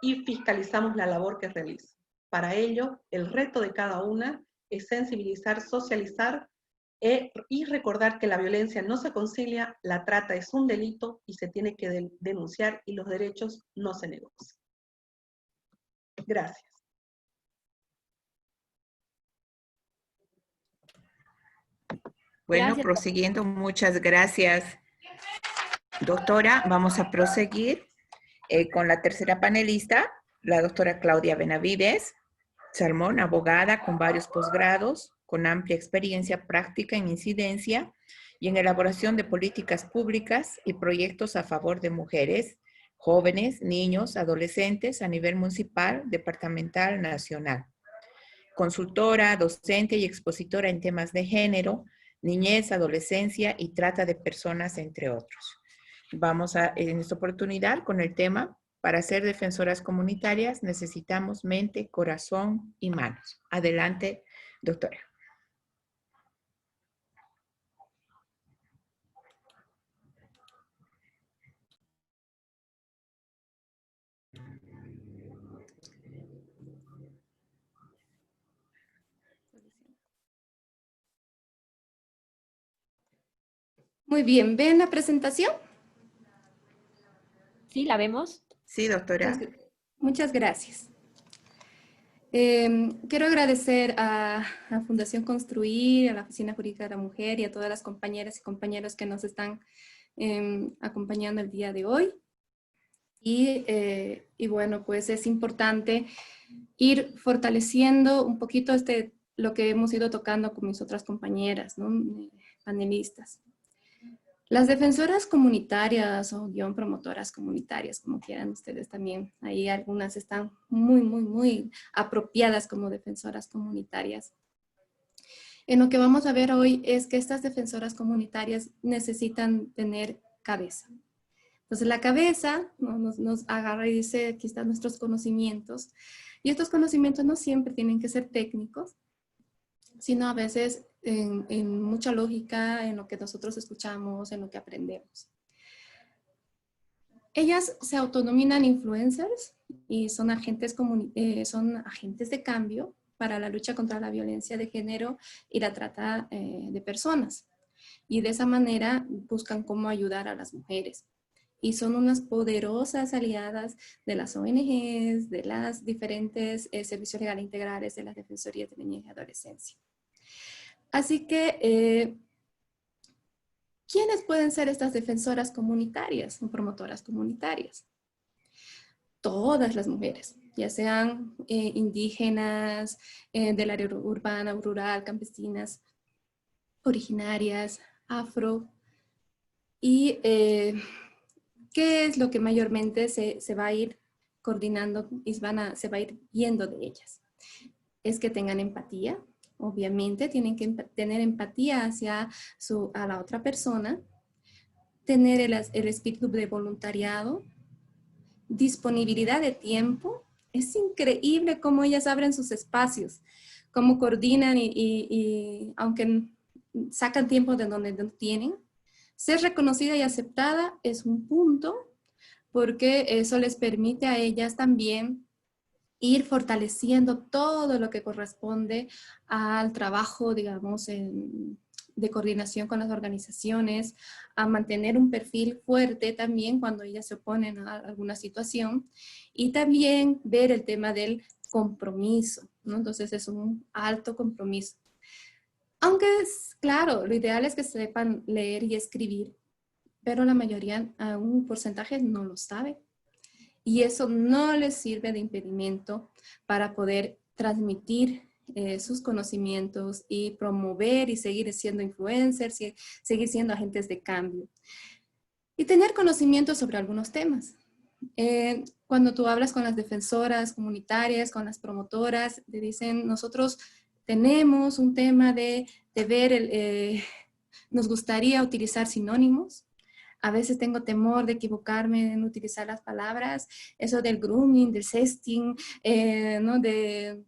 y fiscalizamos la labor que realiza. Para ello, el reto de cada una es sensibilizar, socializar y recordar que la violencia no se concilia, la trata es un delito y se tiene que denunciar y los derechos no se negocian. Gracias. Bueno, Gracias. prosiguiendo, muchas gracias, doctora. Vamos a proseguir con la tercera panelista, la doctora Claudia Benavides Salmón, abogada con varios posgrados, con amplia experiencia práctica en incidencia y en elaboración de políticas públicas y proyectos a favor de mujeres, jóvenes, niños, adolescentes a nivel municipal, departamental, nacional. Consultora, docente y expositora en temas de género, niñez, adolescencia y trata de personas, entre otros. Vamos en esta oportunidad con el tema: para ser defensoras comunitarias necesitamos mente, corazón y manos. Adelante, doctora. Muy bien, ¿ven la presentación? Sí, la vemos. Sí, doctora. Muchas gracias. Quiero agradecer a Fundación Construir, a la Oficina Jurídica de la Mujer y a todas las compañeras y compañeros que nos están acompañando el día de hoy. Y bueno, pues es importante ir fortaleciendo un poquito lo que hemos ido tocando con mis otras compañeras, ¿no? Panelistas. Las defensoras comunitarias o promotoras comunitarias, como quieran ustedes también, ahí algunas están muy apropiadas como defensoras comunitarias. En lo que vamos a ver hoy es que estas defensoras comunitarias necesitan tener cabeza. Entonces la cabeza, ¿no?, nos agarra y dice, aquí están nuestros conocimientos. Y estos conocimientos no siempre tienen que ser técnicos, sino a veces en mucha lógica, en lo que nosotros escuchamos, en lo que aprendemos. Ellas se autonominan influencers y son agentes de cambio para la lucha contra la violencia de género y la trata de personas. Y de esa manera buscan cómo ayudar a las mujeres. Y son unas poderosas aliadas de las ONGs, de las diferentes servicios legales integrales, de las defensorías de niñez y adolescencia. Así que, ¿quiénes pueden ser estas defensoras comunitarias o promotoras comunitarias? Todas las mujeres, ya sean indígenas, del área urbana, rural, campesinas, originarias, afro. Y ¿qué es lo que mayormente se va a ir coordinando y se va a ir viendo de ellas? Es que tengan empatía. Obviamente tienen que tener empatía hacia a la otra persona, tener el espíritu de voluntariado, disponibilidad de tiempo. Es increíble cómo ellas abren sus espacios, cómo coordinan y aunque sacan tiempo de donde no tienen. Ser reconocida y aceptada es un punto, porque eso les permite a ellas también ir fortaleciendo todo lo que corresponde al trabajo, digamos, de coordinación con las organizaciones, a mantener un perfil fuerte también cuando ellas se oponen a alguna situación, y también ver el tema del compromiso, ¿no? Entonces es un alto compromiso. Aunque es claro, lo ideal es que sepan leer y escribir, pero la mayoría, un porcentaje no lo sabe. Y eso no les sirve de impedimento para poder transmitir sus conocimientos y promover y seguir siendo influencers, y seguir siendo agentes de cambio. Y tener conocimiento sobre algunos temas. Cuando tú hablas con las defensoras comunitarias, con las promotoras, te dicen, nosotros tenemos un tema de ver, nos gustaría utilizar sinónimos. A veces tengo temor de equivocarme en utilizar las palabras, eso del grooming, del sexting, ¿no?, de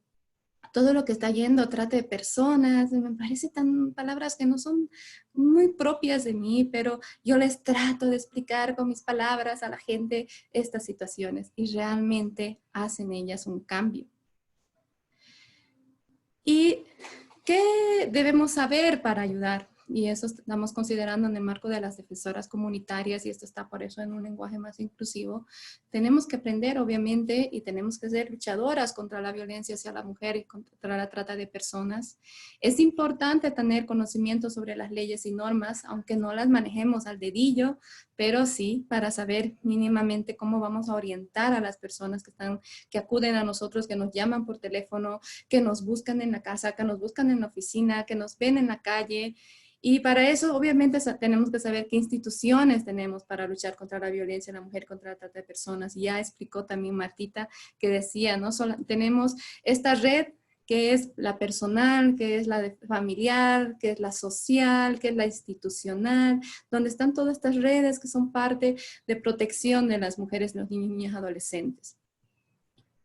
todo lo que está yendo, trata de personas, me parece tan palabras que no son muy propias de mí, pero yo les trato de explicar con mis palabras a la gente estas situaciones y realmente hacen ellas un cambio. ¿Y qué debemos saber para ayudar? Y eso estamos considerando en el marco de las defensoras comunitarias, y esto está por eso en un lenguaje más inclusivo. Tenemos que aprender, obviamente, y tenemos que ser luchadoras contra la violencia hacia la mujer y contra la trata de personas. Es importante tener conocimiento sobre las leyes y normas, aunque no las manejemos al dedillo, pero sí para saber mínimamente cómo vamos a orientar a las personas que acuden a nosotros, que nos llaman por teléfono, que nos buscan en la casa, que nos buscan en la oficina, que nos ven en la calle. Y para eso, obviamente, tenemos que saber qué instituciones tenemos para luchar contra la violencia de la mujer, contra la trata de personas. Ya explicó también Martita que decía, ¿no? Tenemos esta red que es la personal, que es la familiar, que es la social, que es la institucional, donde están todas estas redes que son parte de protección de las mujeres, los niños y niñas adolescentes.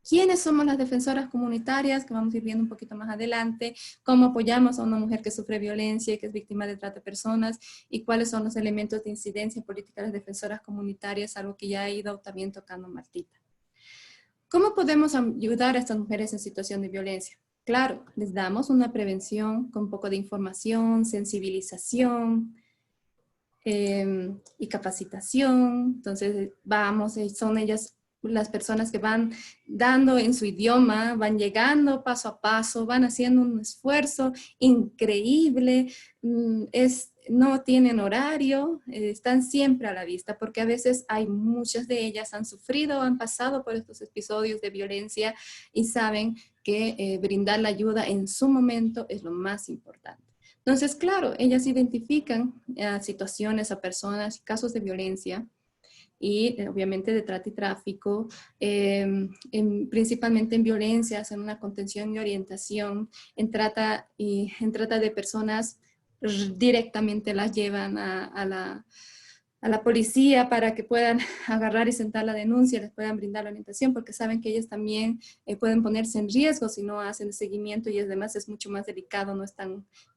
¿Quiénes somos las defensoras comunitarias? Que vamos a ir viendo un poquito más adelante. ¿Cómo apoyamos a una mujer que sufre violencia y que es víctima de trata de personas? ¿Y cuáles son los elementos de incidencia en política de las defensoras comunitarias? Algo que ya ha ido también tocando Martita. ¿Cómo podemos ayudar a estas mujeres en situación de violencia? Claro, les damos una prevención con un poco de información, sensibilización, y capacitación. Entonces son ellas las personas que van dando en su idioma, van llegando paso a paso, van haciendo un esfuerzo increíble, no tienen horario, están siempre a la vista, porque a veces muchas de ellas han sufrido, han pasado por estos episodios de violencia y saben que brindar la ayuda en su momento es lo más importante. Entonces, claro, ellas identifican situaciones, a personas, casos de violencia, y obviamente de trata y tráfico, principalmente en violencias, en una contención y orientación, en trata de personas, directamente las llevan a la policía para que puedan agarrar y sentar la denuncia, les puedan brindar la orientación, porque saben que ellas también pueden ponerse en riesgo si no hacen el seguimiento, y además es mucho más delicado,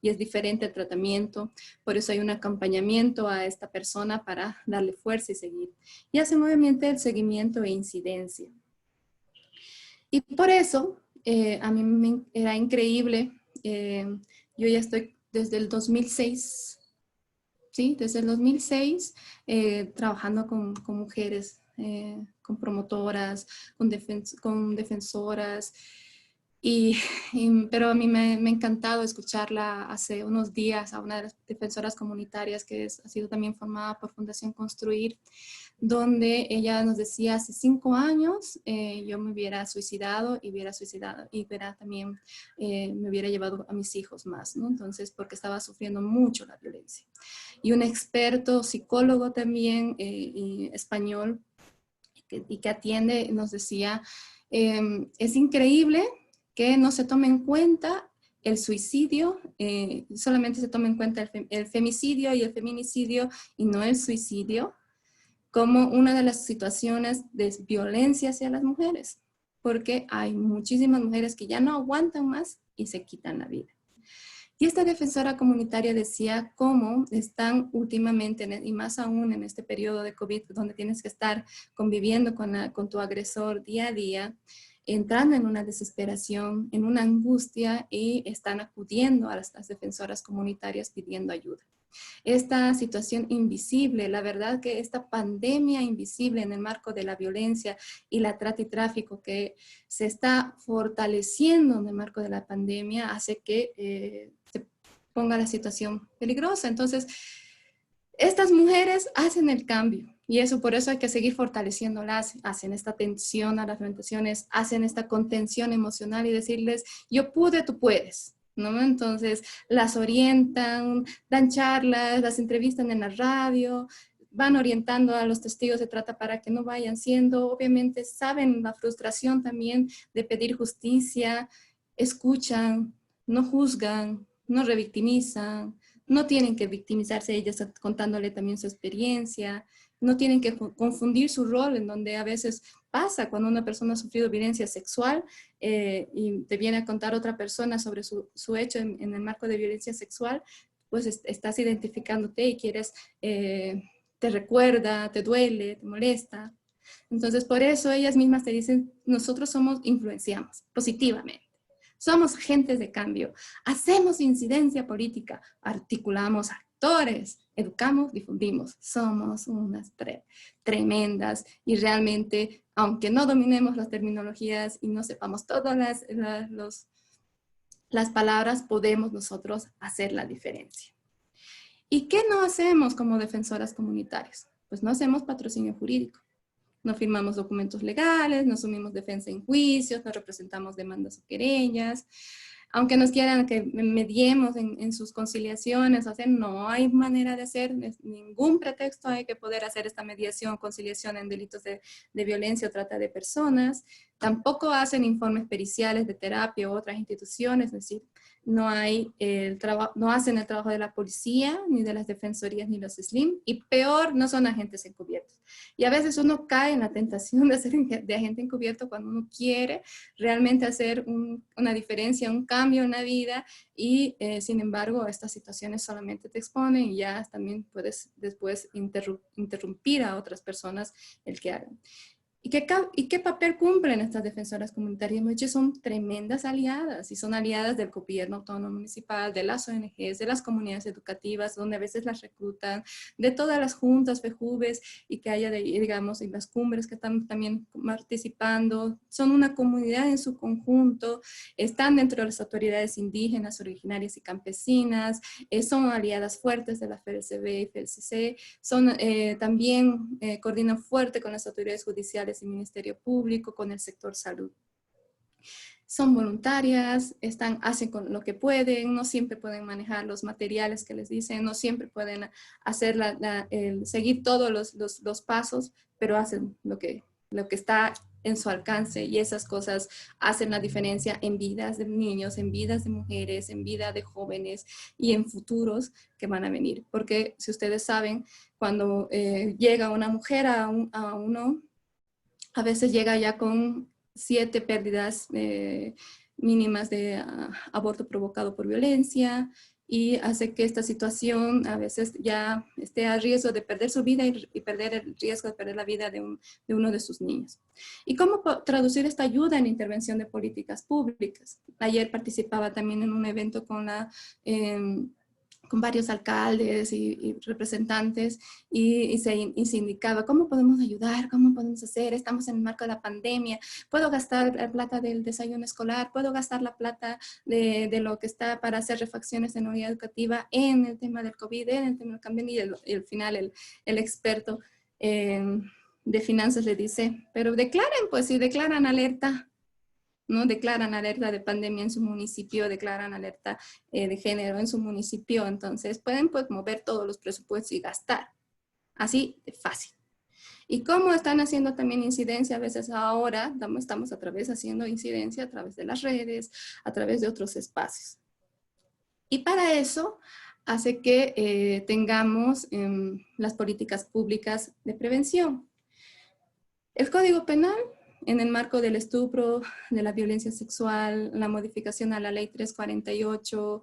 y es diferente el tratamiento. Por eso hay un acompañamiento a esta persona para darle fuerza y seguir. Y hacen obviamente el seguimiento e incidencia. Y por eso a mí era increíble. Yo ya estoy desde el 2006, ¿sí? Desde el 2006, trabajando con mujeres, con promotoras, con defensoras, pero a mí me ha encantado escucharla hace unos días a una de las defensoras comunitarias que ha sido también formada por Fundación Construir, donde ella nos decía: hace 5 años yo me hubiera suicidado y también me hubiera llevado a mis hijos más, ¿no? Entonces, porque estaba sufriendo mucho la violencia. Y un experto psicólogo también, español, que atiende, nos decía, es increíble que no se tome en cuenta el suicidio, solamente se tome en cuenta el femicidio y el feminicidio, y no el suicidio, como una de las situaciones de violencia hacia las mujeres, porque hay muchísimas mujeres que ya no aguantan más y se quitan la vida. Y esta defensora comunitaria decía cómo están últimamente, y más aún en este periodo de COVID, donde tienes que estar conviviendo con tu agresor día a día, entrando en una desesperación, en una angustia, y están acudiendo a las defensoras comunitarias pidiendo ayuda. Esta situación invisible, la verdad que esta pandemia invisible en el marco de la violencia y la trata y tráfico que se está fortaleciendo en el marco de la pandemia, hace que se ponga la situación peligrosa. Entonces, estas mujeres hacen el cambio, y por eso hay que seguir fortaleciéndolas, hacen esta atención a las orientaciones, hacen esta contención emocional y decirles: yo pude, tú puedes, ¿no? Entonces las orientan, dan charlas, las entrevistan en la radio, van orientando a los testigos de trata para que no vayan siendo, obviamente saben la frustración también de pedir justicia, escuchan, no juzgan, no revictimizan, no tienen que victimizarse ellas contándole también su experiencia, no tienen que confundir su rol, en donde a veces pasa cuando una persona ha sufrido violencia sexual y te viene a contar otra persona sobre su hecho en el marco de violencia sexual, pues estás identificándote y quieres, te recuerda, te duele, te molesta. Entonces, por eso ellas mismas te dicen: nosotros influenciamos positivamente. Somos agentes de cambio, hacemos incidencia política, articulamos actores, educamos, difundimos. Somos unas tremendas, y realmente, aunque no dominemos las terminologías y no sepamos todas las palabras, podemos nosotros hacer la diferencia. ¿Y qué no hacemos como defensoras comunitarias? Pues no hacemos patrocinio jurídico. No firmamos documentos legales, no asumimos defensa en juicios, no representamos demandas o querellas. Aunque nos quieran que mediemos en sus conciliaciones, no hay manera de hacer, ningún pretexto hay que poder hacer esta mediación, conciliación en delitos de violencia o trata de personas. Tampoco hacen informes periciales de terapia u otras instituciones, es decir, no hacen el trabajo de la policía, ni de las defensorías, ni los SLIM, y peor, no son agentes encubiertos. Y a veces uno cae en la tentación de ser de agente encubierto cuando uno quiere realmente hacer una diferencia, un cambio en la vida, y sin embargo estas situaciones solamente te exponen, y ya también puedes después interrumpir a otras personas el que hagan. ¿Y qué papel cumplen estas defensoras comunitarias? Muchas son tremendas aliadas y son aliadas del gobierno autónomo municipal, de las ONGs, de las comunidades educativas, donde a veces las reclutan, de todas las juntas, FEJUVES, y que haya, digamos, en las cumbres que están también participando. Son una comunidad en su conjunto, están dentro de las autoridades indígenas, originarias y campesinas, son aliadas fuertes de la FELCB y FELCC, también coordinan fuerte con las autoridades judiciales y Ministerio Público, con el sector salud. Son voluntarias, hacen con lo que pueden, no siempre pueden manejar los materiales que les dicen, no siempre pueden hacer seguir todos los pasos, pero hacen lo que está en su alcance, y esas cosas hacen la diferencia en vidas de niños, en vidas de mujeres, en vida de jóvenes y en futuros que van a venir. Porque si ustedes saben, cuando llega una mujer a uno, a veces llega ya con 7 pérdidas mínimas de aborto provocado por violencia, y hace que esta situación a veces ya esté a riesgo de perder su vida y perder el riesgo de perder la vida de uno de sus niños. ¿Y cómo traducir esta ayuda en intervención de políticas públicas? Ayer participaba también en un evento con varios alcaldes y representantes, y se indicaba cómo podemos ayudar, cómo podemos hacer, estamos en el marco de la pandemia, puedo gastar la plata del desayuno escolar, puedo gastar la plata de lo que está para hacer refacciones en unidad educativa en el tema del COVID, en el tema del cambio, y al final el experto de finanzas le dice, pero declaren, pues si declaran alerta, ¿no? Declaran alerta de pandemia en su municipio, declaran alerta de género en su municipio, entonces pueden pues mover todos los presupuestos y gastar. Así de fácil. Y cómo están haciendo también incidencia, a veces ahora estamos haciendo incidencia a través de las redes, a través de otros espacios. Y para eso hace que tengamos las políticas públicas de prevención. El Código Penal, en el marco del estupro, de la violencia sexual, la modificación a la ley 348,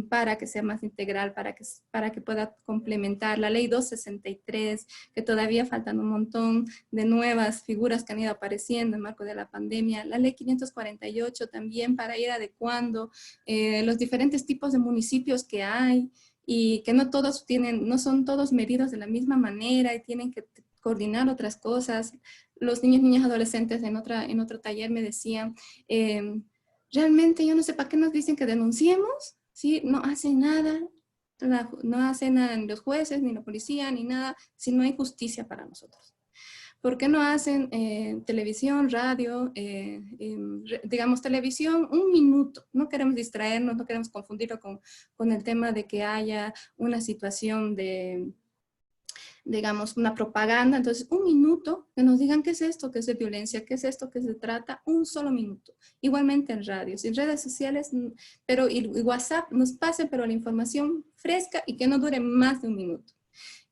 para que sea más integral, para que pueda complementar la ley 263, que todavía faltan un montón de nuevas figuras que han ido apareciendo en el marco de la pandemia, la ley 548 también, para ir adecuando los diferentes tipos de municipios que hay, y que no son todos medidos de la misma manera, y tienen que coordinar otras cosas. Los niños, adolescentes en otro taller me decían, realmente yo no sé para qué nos dicen que denunciemos, ¿sí? No hacen nada, no hacen nada ni los jueces, ni la policía, ni nada, si no hay justicia para nosotros. ¿Por qué no hacen televisión, radio, digamos televisión, un minuto? No queremos distraernos, no queremos confundirlo con el tema de que haya una situación de, digamos, una propaganda. Entonces, un minuto, que nos digan qué es esto, qué es de violencia, qué es esto, qué se trata, un solo minuto. Igualmente en radios, en redes sociales, pero y WhatsApp nos pasen, pero la información fresca y que no dure más de un minuto.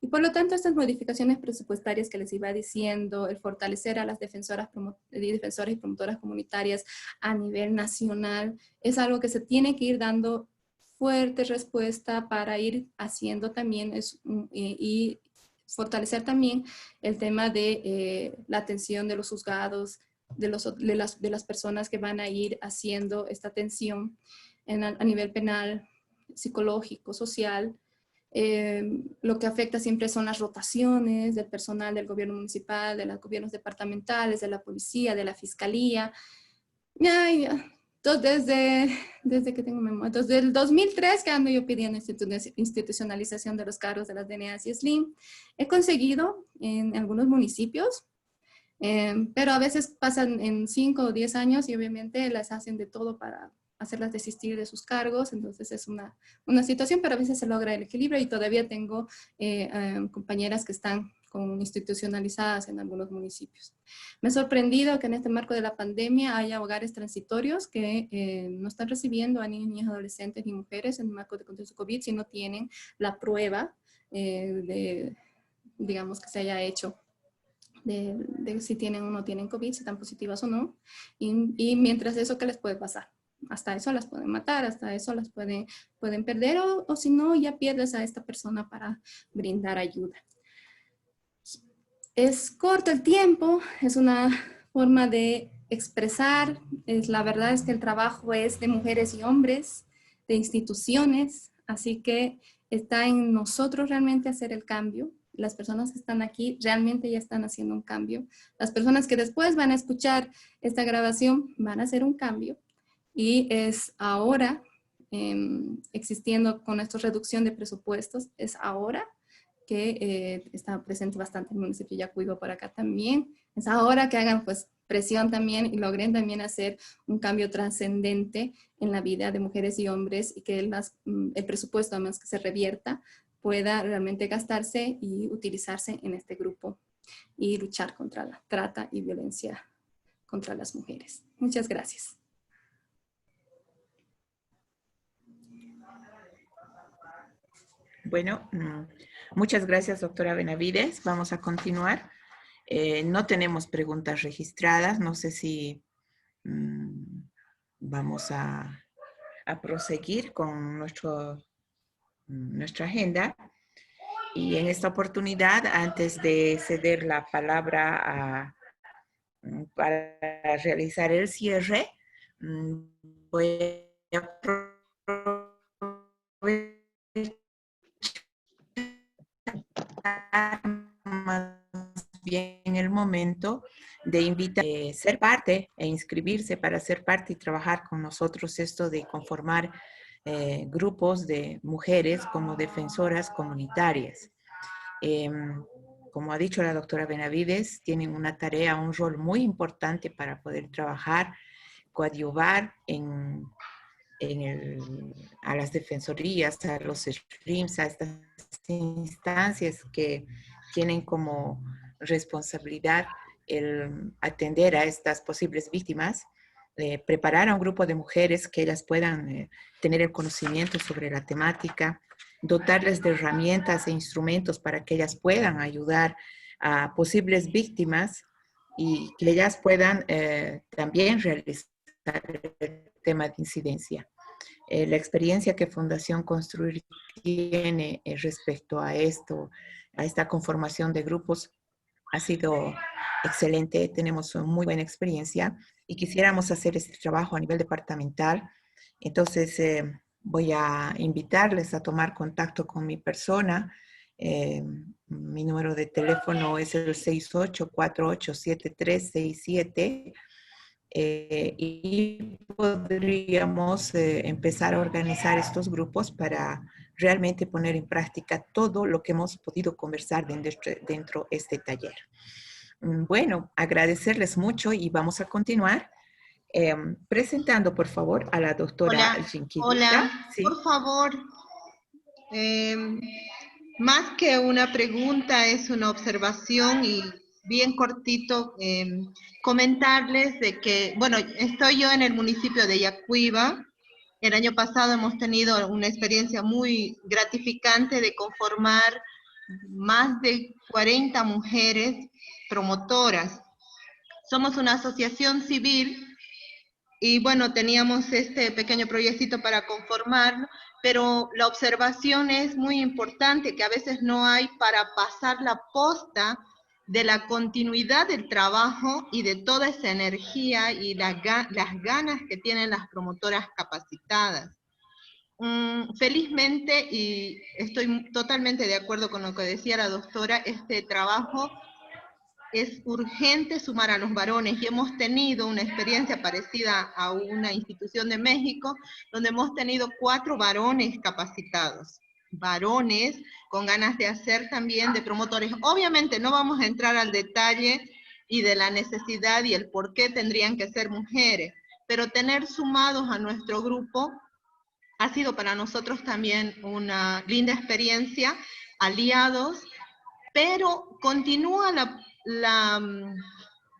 Y por lo tanto, estas modificaciones presupuestarias que les iba diciendo, el fortalecer a las defensoras y promotoras comunitarias a nivel nacional, es algo que se tiene que ir dando fuerte respuesta para ir haciendo también y fortalecer también el tema de la atención de los juzgados, de las personas que van a ir haciendo esta atención a nivel penal, psicológico, social. Lo que afecta siempre son las rotaciones del personal del gobierno municipal, de los gobiernos departamentales, de la policía, de la fiscalía. Entonces, desde que tengo memoria, desde el 2003 que ando yo pidiendo institucionalización de los cargos de las DNAs y SLIM. He conseguido en algunos municipios, pero a veces pasan en 5 o 10 años y obviamente las hacen de todo para hacerlas desistir de sus cargos. Entonces es una situación, pero a veces se logra el equilibrio, y todavía tengo compañeras que están institucionalizadas en algunos municipios. Me ha sorprendido que en este marco de la pandemia haya hogares transitorios que no están recibiendo a niños, adolescentes ni mujeres en el marco de contexto COVID si no tienen la prueba digamos, que se haya hecho de si tienen o no tienen COVID, si están positivas o no. Y mientras eso, ¿qué les puede pasar? Hasta eso las pueden matar, hasta eso las pueden perder, o si no, ya pierdes a esta persona para brindar ayuda. Es corto el tiempo, es una forma de expresar, la verdad es que el trabajo es de mujeres y hombres, de instituciones, así que está en nosotros realmente hacer el cambio. Las personas que están aquí realmente ya están haciendo un cambio. Las personas que después van a escuchar esta grabación van a hacer un cambio. Y es ahora, existiendo con esta reducción de presupuestos, es ahora que está presente bastante el municipio de Yacuiba por acá también. Es ahora que hagan pues presión también y logren también hacer un cambio trascendente en la vida de mujeres y hombres y que el presupuesto, además que se revierta, pueda realmente gastarse y utilizarse en este grupo y luchar contra la trata y violencia contra las mujeres. Muchas gracias. Bueno, muchas gracias, doctora Benavides. Vamos a continuar. No tenemos preguntas registradas. No sé si vamos a proseguir con nuestra agenda. Y en esta oportunidad, antes de ceder la palabra para realizar el cierre, voy a más bien el momento de invitar a ser parte e inscribirse para ser parte y trabajar con nosotros esto de conformar grupos de mujeres como defensoras comunitarias. Como ha dicho la doctora Benavides, tienen una tarea, un rol muy importante para poder trabajar, coadyuvar a las defensorías, a los streams, a estas instancias que tienen como responsabilidad el atender a estas posibles víctimas, preparar a un grupo de mujeres que ellas puedan tener el conocimiento sobre la temática, dotarles de herramientas e instrumentos para que ellas puedan ayudar a posibles víctimas y que ellas puedan también realizar el tema de incidencia. La experiencia que Fundación Construir tiene respecto a esto, a esta conformación de grupos, ha sido excelente. Tenemos una muy buena experiencia y quisiéramos hacer este trabajo a nivel departamental. Entonces, voy a invitarles a tomar contacto con mi persona. Mi número de teléfono es el 68487367. Y podríamos empezar a organizar estos grupos para realmente poner en práctica todo lo que hemos podido conversar dentro de este taller. Bueno, agradecerles mucho y vamos a continuar presentando, por favor, a la doctora Jinquilita. Hola, ¿Sí? por favor, más que una pregunta, es una observación y bien cortito, comentarles de que, bueno, estoy yo en el municipio de Yacuiba. El año pasado hemos tenido una experiencia muy gratificante de conformar más de 40 mujeres promotoras. Somos una asociación civil y bueno, teníamos este pequeño proyectito para conformarlo, pero la observación es muy importante, que a veces no hay para pasar la posta de la continuidad del trabajo y de toda esa energía y las ganas que tienen las promotoras capacitadas. Felizmente, y estoy totalmente de acuerdo con lo que decía la doctora, este trabajo es urgente sumar a los varones y hemos tenido una experiencia parecida a una institución de México donde hemos tenido 4 varones capacitados, varones con ganas de hacer también de promotores. Obviamente no vamos a entrar al detalle y de la necesidad y el por qué tendrían que ser mujeres, pero tener sumados a nuestro grupo ha sido para nosotros también una linda experiencia, aliados, pero continúa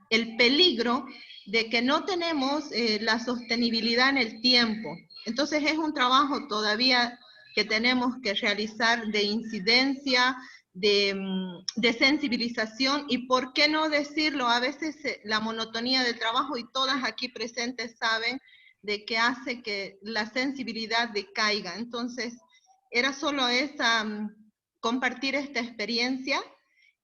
el peligro de que no tenemos la sostenibilidad en el tiempo. Entonces es un trabajo todavía que tenemos que realizar de incidencia, de sensibilización, y por qué no decirlo, a veces la monotonía del trabajo, y todas aquí presentes saben, de que hace que la sensibilidad decaiga. Entonces, era solo esa, compartir esta experiencia,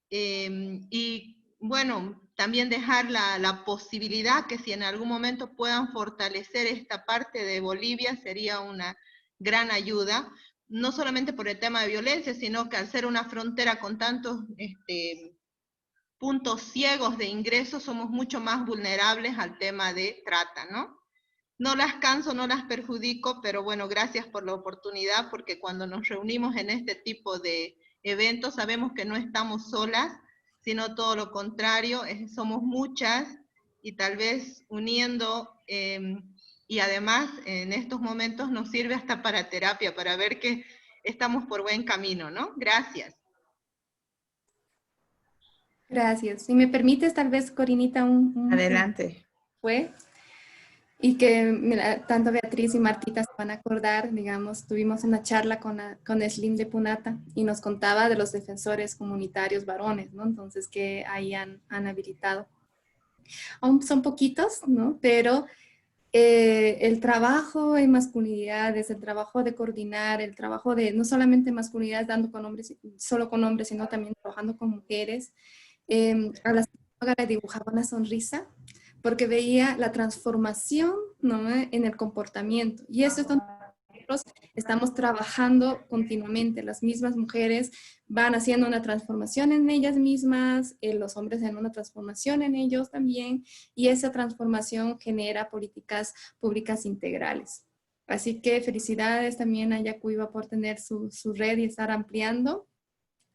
y bueno, también dejar la posibilidad que si en algún momento puedan fortalecer esta parte de Bolivia sería una gran ayuda, no solamente por el tema de violencia, sino que al ser una frontera con tantos puntos ciegos de ingreso, somos mucho más vulnerables al tema de trata, ¿no? No las canso, no las perjudico, pero bueno, gracias por la oportunidad, porque cuando nos reunimos en este tipo de eventos sabemos que no estamos solas, sino todo lo contrario, somos muchas y tal vez uniendo, y además en estos momentos nos sirve hasta para terapia, para ver que estamos por buen camino, ¿no? Gracias. Gracias. Si me permites, tal vez, Corinita, Adelante. fue, y que mira, tanto Beatriz y Martita se van a acordar, digamos, tuvimos una charla con Slim de Punata y nos contaba de los defensores comunitarios varones, ¿no? Entonces, que ahí han habilitado. Aún son poquitos, ¿no? Pero el trabajo en masculinidades, el trabajo de coordinar, el trabajo de no solamente masculinidades dando con hombres, solo con hombres, sino también trabajando con mujeres, a la psicóloga le dibujaba una sonrisa porque veía la transformación, ¿no?, en el comportamiento. Y eso es donde nosotros estamos trabajando continuamente. Las mismas mujeres van haciendo una transformación en ellas mismas, los hombres en una transformación en ellos también, y esa transformación genera políticas públicas integrales. Así que felicidades también a Yacuiba por tener su red y estar ampliando.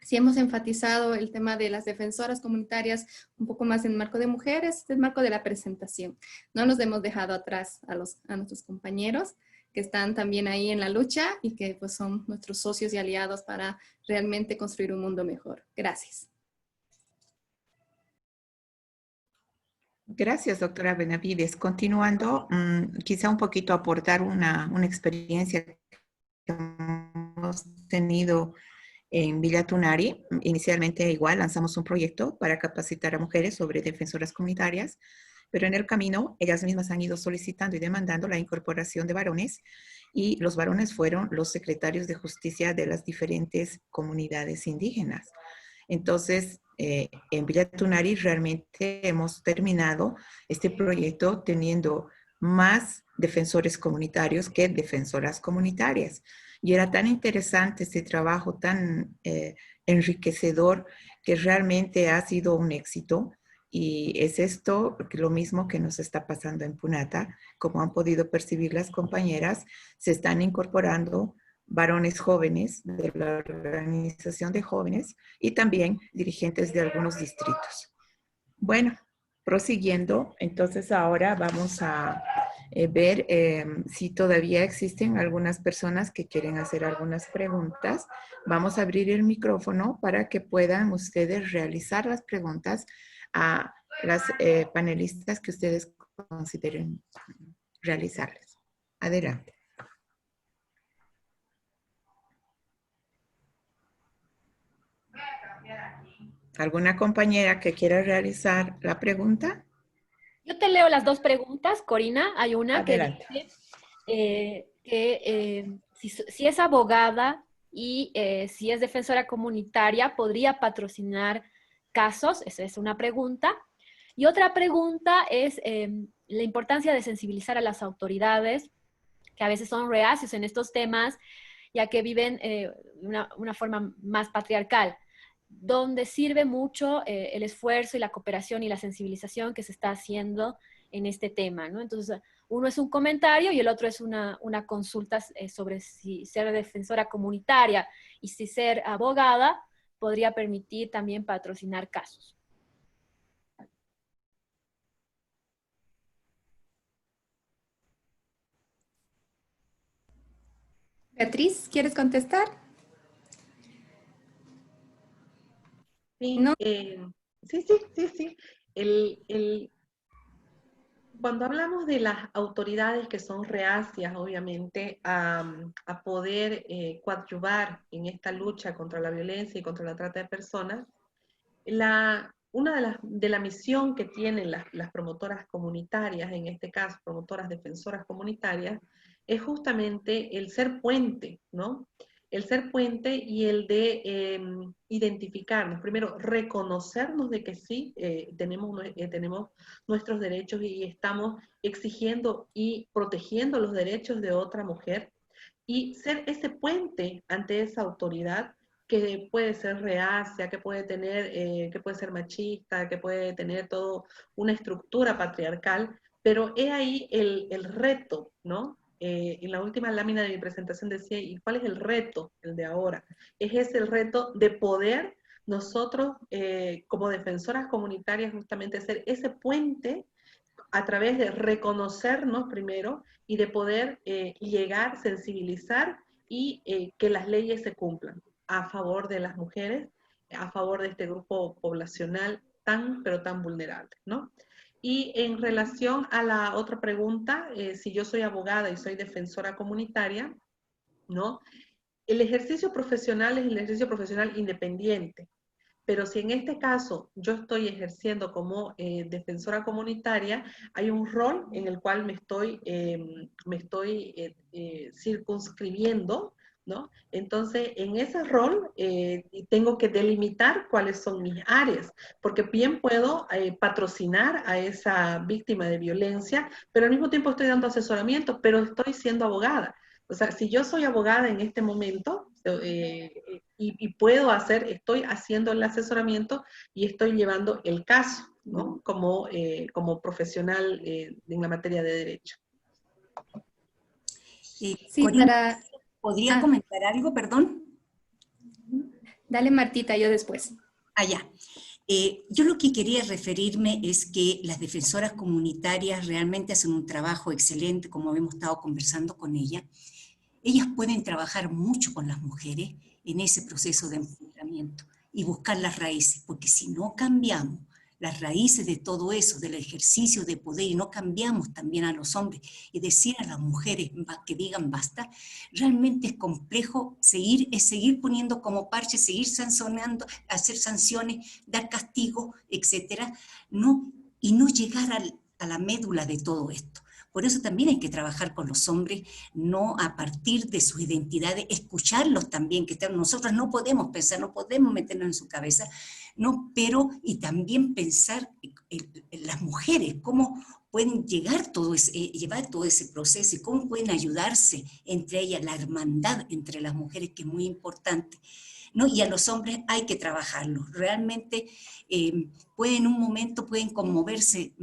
Sí hemos enfatizado el tema de las defensoras comunitarias un poco más en el marco de mujeres, en el marco de la presentación. No nos hemos dejado atrás a nuestros compañeros que están también ahí en la lucha y que pues son nuestros socios y aliados para realmente construir un mundo mejor. Gracias. Gracias, doctora Benavides. Continuando, quizá un poquito aportar una experiencia que hemos tenido en Villa Tunari. Inicialmente igual lanzamos un proyecto para capacitar a mujeres sobre defensoras comunitarias, pero en el camino ellas mismas han ido solicitando y demandando la incorporación de varones, y los varones fueron los secretarios de justicia de las diferentes comunidades indígenas. Entonces, en Villa Tunari realmente hemos terminado este proyecto teniendo más defensores comunitarios que defensoras comunitarias. Y era tan interesante este trabajo, tan enriquecedor, que realmente ha sido un éxito. Y es esto lo mismo que nos está pasando en Punata. Como han podido percibir las compañeras, se están incorporando varones jóvenes de la organización de jóvenes y también dirigentes de algunos distritos. Bueno, prosiguiendo, entonces ahora vamos a ver si todavía existen algunas personas que quieren hacer algunas preguntas. Vamos a abrir el micrófono para que puedan ustedes realizar las preguntas a las panelistas que ustedes consideren realizarles. Adelante. ¿Alguna compañera que quiera realizar la pregunta? Yo te leo las dos preguntas, Corina. Hay una Adelante. que dice si es abogada y si es defensora comunitaria, ¿podría patrocinar casos? Esa es una pregunta. Y otra pregunta es la importancia de sensibilizar a las autoridades, que a veces son reacios en estos temas, ya que viven una forma más patriarcal, donde sirve mucho el esfuerzo y la cooperación y la sensibilización que se está haciendo en este tema, ¿no? Entonces, uno es un comentario y el otro es una consulta sobre si ser defensora comunitaria y si ser abogada podría permitir también patrocinar casos. Beatriz, ¿quieres contestar? Sí, ¿No? sí. Cuando hablamos de las autoridades que son reacias, obviamente, a poder coadyuvar en esta lucha contra la violencia y contra la trata de personas, una de la misión que tienen las promotoras comunitarias, en este caso promotoras defensoras comunitarias, es justamente el ser puente, ¿no? El ser puente y el de identificarnos. Primero, reconocernos de que sí, tenemos nuestros derechos y estamos exigiendo y protegiendo los derechos de otra mujer. Y ser ese puente ante esa autoridad que puede ser reacia, que puede ser machista, que puede tener toda una estructura patriarcal, pero he ahí el reto, ¿no? En la última lámina de mi presentación decía, ¿y cuál es el reto, el de ahora? Es el reto de poder nosotros, como defensoras comunitarias, justamente ser ese puente a través de reconocernos primero y de poder llegar, sensibilizar y que las leyes se cumplan a favor de las mujeres, a favor de este grupo poblacional pero tan vulnerable, ¿no? Y en relación a la otra pregunta, si yo soy abogada y soy defensora comunitaria, ¿no? El ejercicio profesional es el ejercicio profesional independiente, pero si en este caso yo estoy ejerciendo como defensora comunitaria, hay un rol en el cual me estoy circunscribiendo, ¿no? Entonces, en ese rol tengo que delimitar cuáles son mis áreas, porque bien puedo patrocinar a esa víctima de violencia, pero al mismo tiempo estoy dando asesoramiento, pero estoy siendo abogada. O sea, si yo soy abogada en este momento y estoy haciendo el asesoramiento y estoy llevando el caso, ¿no? Como profesional en la materia de derecho. Sí, Corina, ¿podría comentar algo, perdón? Dale, Martita, yo después. Allá. Yo lo que quería referirme es que las defensoras comunitarias realmente hacen un trabajo excelente, como hemos estado conversando con ellas. Ellas pueden trabajar mucho con las mujeres en ese proceso de empoderamiento y buscar las raíces, porque si no cambiamos las raíces de todo eso, del ejercicio de poder, y no cambiamos también a los hombres y decir a las mujeres que digan basta, realmente es complejo seguir poniendo como parche, seguir sancionando, hacer sanciones, dar castigos, etcétera, y no llegar a la médula de todo esto. Por eso también hay que trabajar con los hombres, no a partir de sus identidades, escucharlos también, que nosotros no podemos pensar, no podemos meternos en su cabeza, ¿no? Pero y también pensar en las mujeres, cómo pueden llevar todo ese proceso y cómo pueden ayudarse entre ellas, la hermandad entre las mujeres, que es muy importante, ¿no? Y a los hombres hay que trabajarlos. Realmente en un momento pueden conmoverse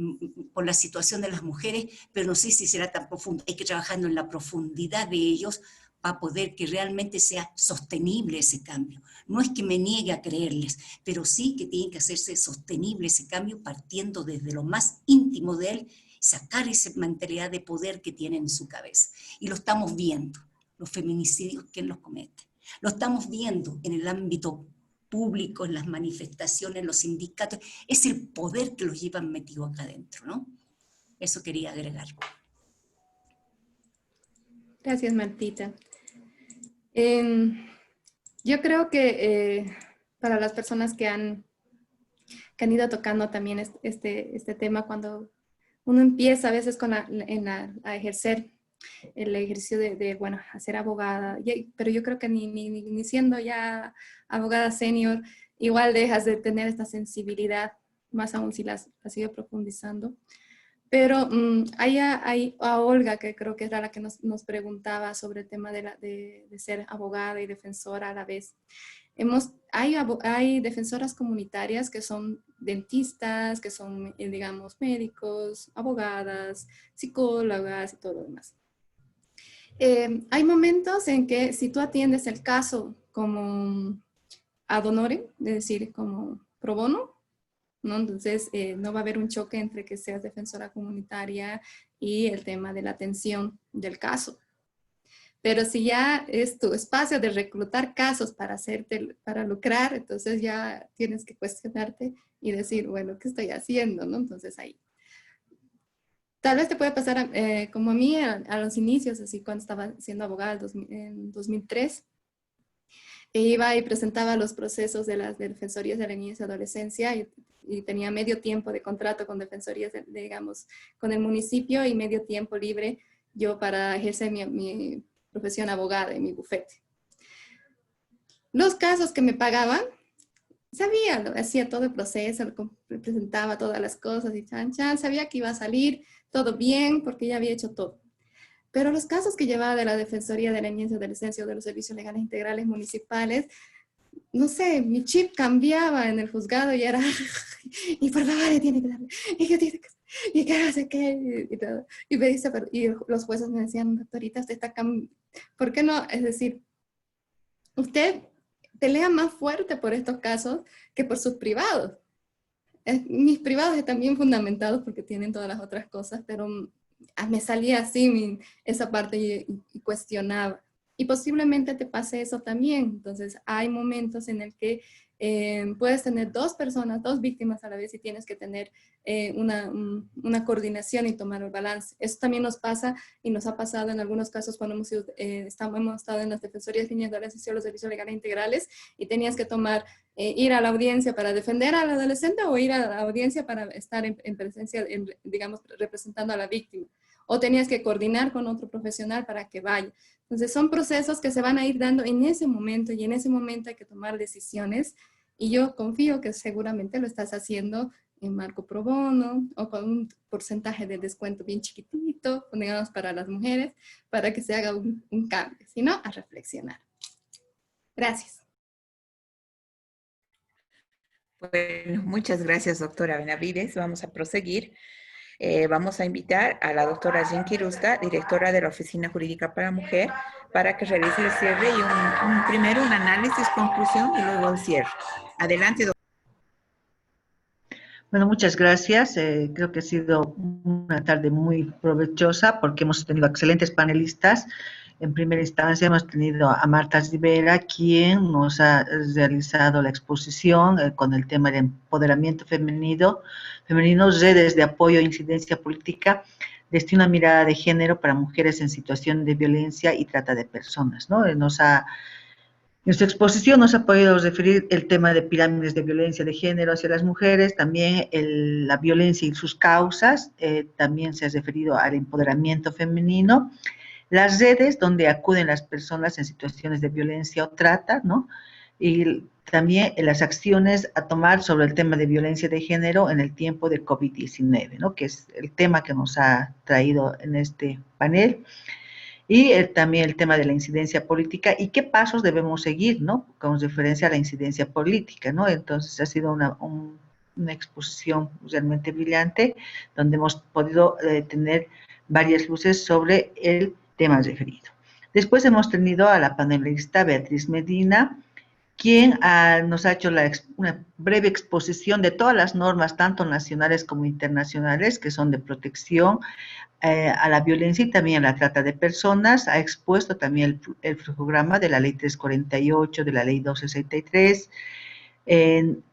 por la situación de las mujeres, pero no sé si será tan profundo. Hay que trabajar en la profundidad de ellos para poder que realmente sea sostenible ese cambio. No es que me niegue a creerles, pero sí que tiene que hacerse sostenible ese cambio partiendo desde lo más íntimo de él, sacar esa mentalidad de poder que tienen en su cabeza. Y lo estamos viendo, los feminicidios, ¿quién los comete? Lo estamos viendo en el ámbito público, en las manifestaciones, en los sindicatos. Es el poder que los llevan metidos acá adentro, ¿no? Eso quería agregar. Gracias, Martita. Yo creo que para las personas que han ido tocando también este tema, cuando uno empieza a veces a ejercer el ejercicio de ser abogada, pero yo creo que ni siendo ya abogada senior, igual dejas de tener esta sensibilidad, más aún si la sigue profundizando. Pero hay a Olga, que creo que era la que nos preguntaba sobre el tema de ser abogada y defensora a la vez. Hay defensoras comunitarias que son dentistas, que son, digamos, médicos, abogadas, psicólogas y todo lo demás. Hay momentos en que si tú atiendes el caso como ad honorem, es decir, como pro bono, ¿no? Entonces no va a haber un choque entre que seas defensora comunitaria y el tema de la atención del caso. Pero si ya es tu espacio de reclutar casos para lucrar, entonces ya tienes que cuestionarte y decir, bueno, ¿qué estoy haciendo? ¿No? Entonces ahí. Tal vez te puede pasar como a mí a los inicios, así cuando estaba siendo abogada en 2003. Iba y presentaba los procesos de las defensorías de la niñez y adolescencia y tenía medio tiempo de contrato con defensorías, digamos, con el municipio y medio tiempo libre yo para ejercer mi profesión abogada en mi bufete. Los casos que me pagaban, sabía, hacía todo el proceso, presentaba todas las cosas y chan, chan, sabía que iba a salir todo bien porque ya había hecho todo. Pero los casos que llevaba de la Defensoría de la Niñez y Adolescencia o de los Servicios Legales Integrales Municipales, no sé, mi chip cambiaba en el juzgado y era, y por favor, le tiene que darle, y que tiene que, y que no sé qué, y todo. Y, me dice, y los jueces me decían, doctorita, usted está ¿por qué no? Es decir, usted pelea más fuerte por estos casos que por sus privados. Mis privados están bien fundamentados porque tienen todas las otras cosas, pero me salía así esa parte y cuestionaba. Y posiblemente te pase eso también. Entonces, hay momentos en el que puedes tener dos personas, dos víctimas a la vez y tienes que tener una coordinación y tomar el balance. Eso también nos pasa y nos ha pasado en algunos casos cuando hemos estado en las defensorías líneas de adolescencia o los servicios legales integrales y tenías que tomar, ir a la audiencia para defender al adolescente o ir a la audiencia para estar en presencia, digamos, representando a la víctima. O tenías que coordinar con otro profesional para que vaya. Entonces son procesos que se van a ir dando en ese momento y en ese momento hay que tomar decisiones y yo confío que seguramente lo estás haciendo en marco pro bono o con un porcentaje de descuento bien chiquitito, digamos para las mujeres, para que se haga un cambio, si no, a reflexionar. Gracias. Bueno, muchas gracias, doctora Benavides. Vamos a proseguir. Vamos a invitar a la doctora Jean Quirusta, directora de la Oficina Jurídica para Mujer, para que realice el cierre y primero un análisis, conclusión y luego el cierre. Adelante, doctora. Bueno, muchas gracias. Creo que ha sido una tarde muy provechosa porque hemos tenido excelentes panelistas. En primera instancia hemos tenido a Marta Rivera, quien nos ha realizado la exposición con el tema de empoderamiento femenino, redes de apoyo e incidencia política, desde una mirada de género para mujeres en situación de violencia y trata de personas, ¿no? En su exposición nos ha podido referir el tema de pirámides de violencia de género hacia las mujeres, también la violencia y sus causas, también se ha referido al empoderamiento femenino, las redes donde acuden las personas en situaciones de violencia o trata, ¿no? Y también las acciones a tomar sobre el tema de violencia de género en el tiempo de COVID-19, ¿no? Que es el tema que nos ha traído en este panel. Y también el tema de la incidencia política y qué pasos debemos seguir, ¿no? Con referencia a la incidencia política, ¿no? Entonces ha sido una exposición realmente brillante, donde hemos podido tener varias luces sobre el tema referido. Después hemos tenido a la panelista Beatriz Medina, quien nos ha hecho una breve exposición de todas las normas, tanto nacionales como internacionales, que son de protección a la violencia y también a la trata de personas. Ha expuesto también el programa de la Ley 348, de la Ley 263,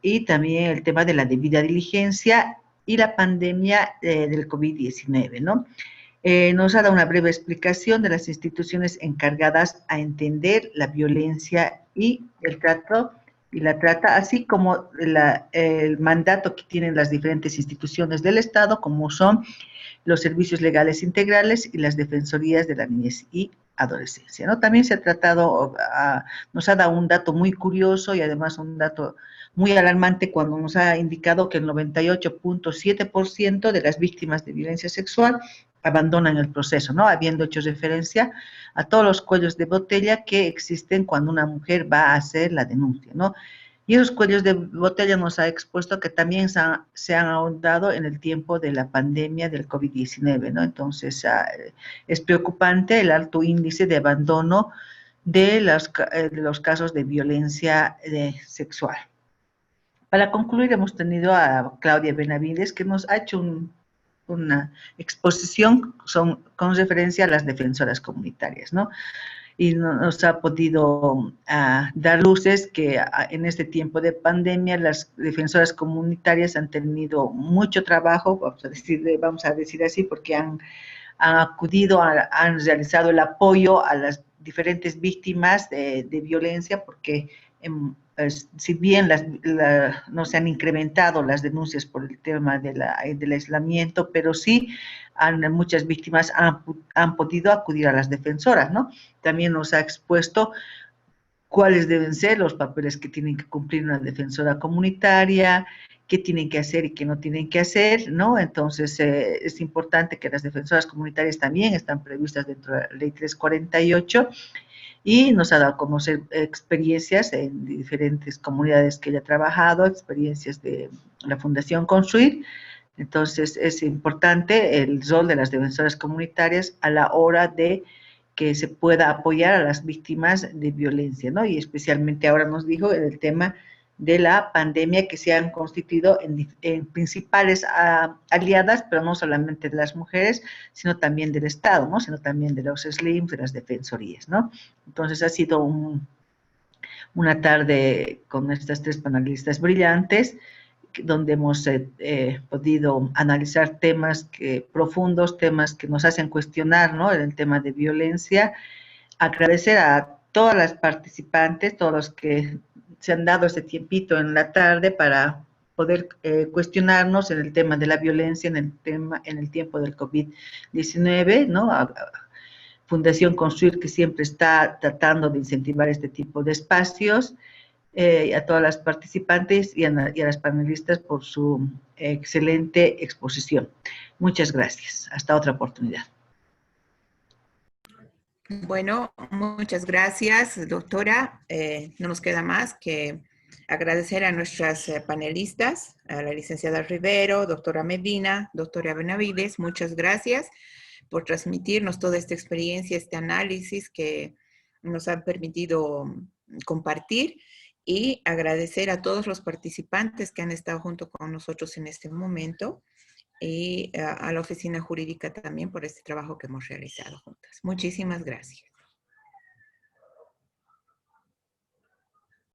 y también el tema de la debida diligencia y la pandemia del COVID-19, ¿no? Nos ha dado una breve explicación de las instituciones encargadas a entender la violencia y el trato y la trata, así como el mandato que tienen las diferentes instituciones del Estado, como son los servicios legales integrales y las defensorías de la niñez y adolescencia, ¿no? También se ha tratado, nos ha dado un dato muy curioso y además un dato muy alarmante cuando nos ha indicado que el 98.7% de las víctimas de violencia sexual abandonan el proceso, ¿no? Habiendo hecho referencia a todos los cuellos de botella que existen cuando una mujer va a hacer la denuncia, ¿no? Y esos cuellos de botella nos ha expuesto que también se han ahondado en el tiempo de la pandemia del COVID-19, ¿no? Entonces, es preocupante el alto índice de abandono de los casos de violencia sexual. Para concluir, hemos tenido a Claudia Benavides, que nos ha hecho una exposición con referencia a las defensoras comunitarias, ¿no? Y nos ha podido dar luces que en este tiempo de pandemia las defensoras comunitarias han tenido mucho trabajo, vamos a decir así, porque han acudido, han realizado el apoyo a las diferentes víctimas de violencia, porque si bien no se han incrementado las denuncias por el tema del aislamiento, pero sí muchas víctimas han podido acudir a las defensoras, ¿no? También nos ha expuesto cuáles deben ser los papeles que tienen que cumplir una defensora comunitaria, qué tienen que hacer y qué no tienen que hacer, ¿no? Entonces, es importante que las defensoras comunitarias también están previstas dentro de la Ley 348 y nos ha dado a conocer experiencias en diferentes comunidades que ella ha trabajado, experiencias de la Fundación Construir. Entonces, es importante el rol de las defensoras comunitarias a la hora de que se pueda apoyar a las víctimas de violencia, ¿no? Y especialmente ahora nos dijo en el tema de la pandemia que se han constituido en principales aliadas, pero no solamente de las mujeres, sino también del Estado, ¿no? Sino también de los SLIMs, de las defensorías, ¿no? Entonces ha sido una tarde con estas tres panelistas brillantes, donde hemos podido analizar temas profundos, temas que nos hacen cuestionar, ¿no? En el tema de violencia. Agradecer a todas las participantes, todos los que se han dado este tiempito en la tarde para poder cuestionarnos en el tema de la violencia, en el tiempo del COVID-19, ¿no? Fundación Construir, que siempre está tratando de incentivar este tipo de espacios, a todas las participantes y a las panelistas por su excelente exposición. Muchas gracias. Hasta otra oportunidad. Bueno, muchas gracias, doctora. No nos queda más que agradecer a nuestras panelistas, a la licenciada Rivero, doctora Medina, doctora Benavides. Muchas gracias por transmitirnos toda esta experiencia, este análisis que nos han permitido compartir, y agradecer a todos los participantes que han estado junto con nosotros en este momento, y a la Oficina Jurídica también por este trabajo que hemos realizado juntas. Muchísimas gracias.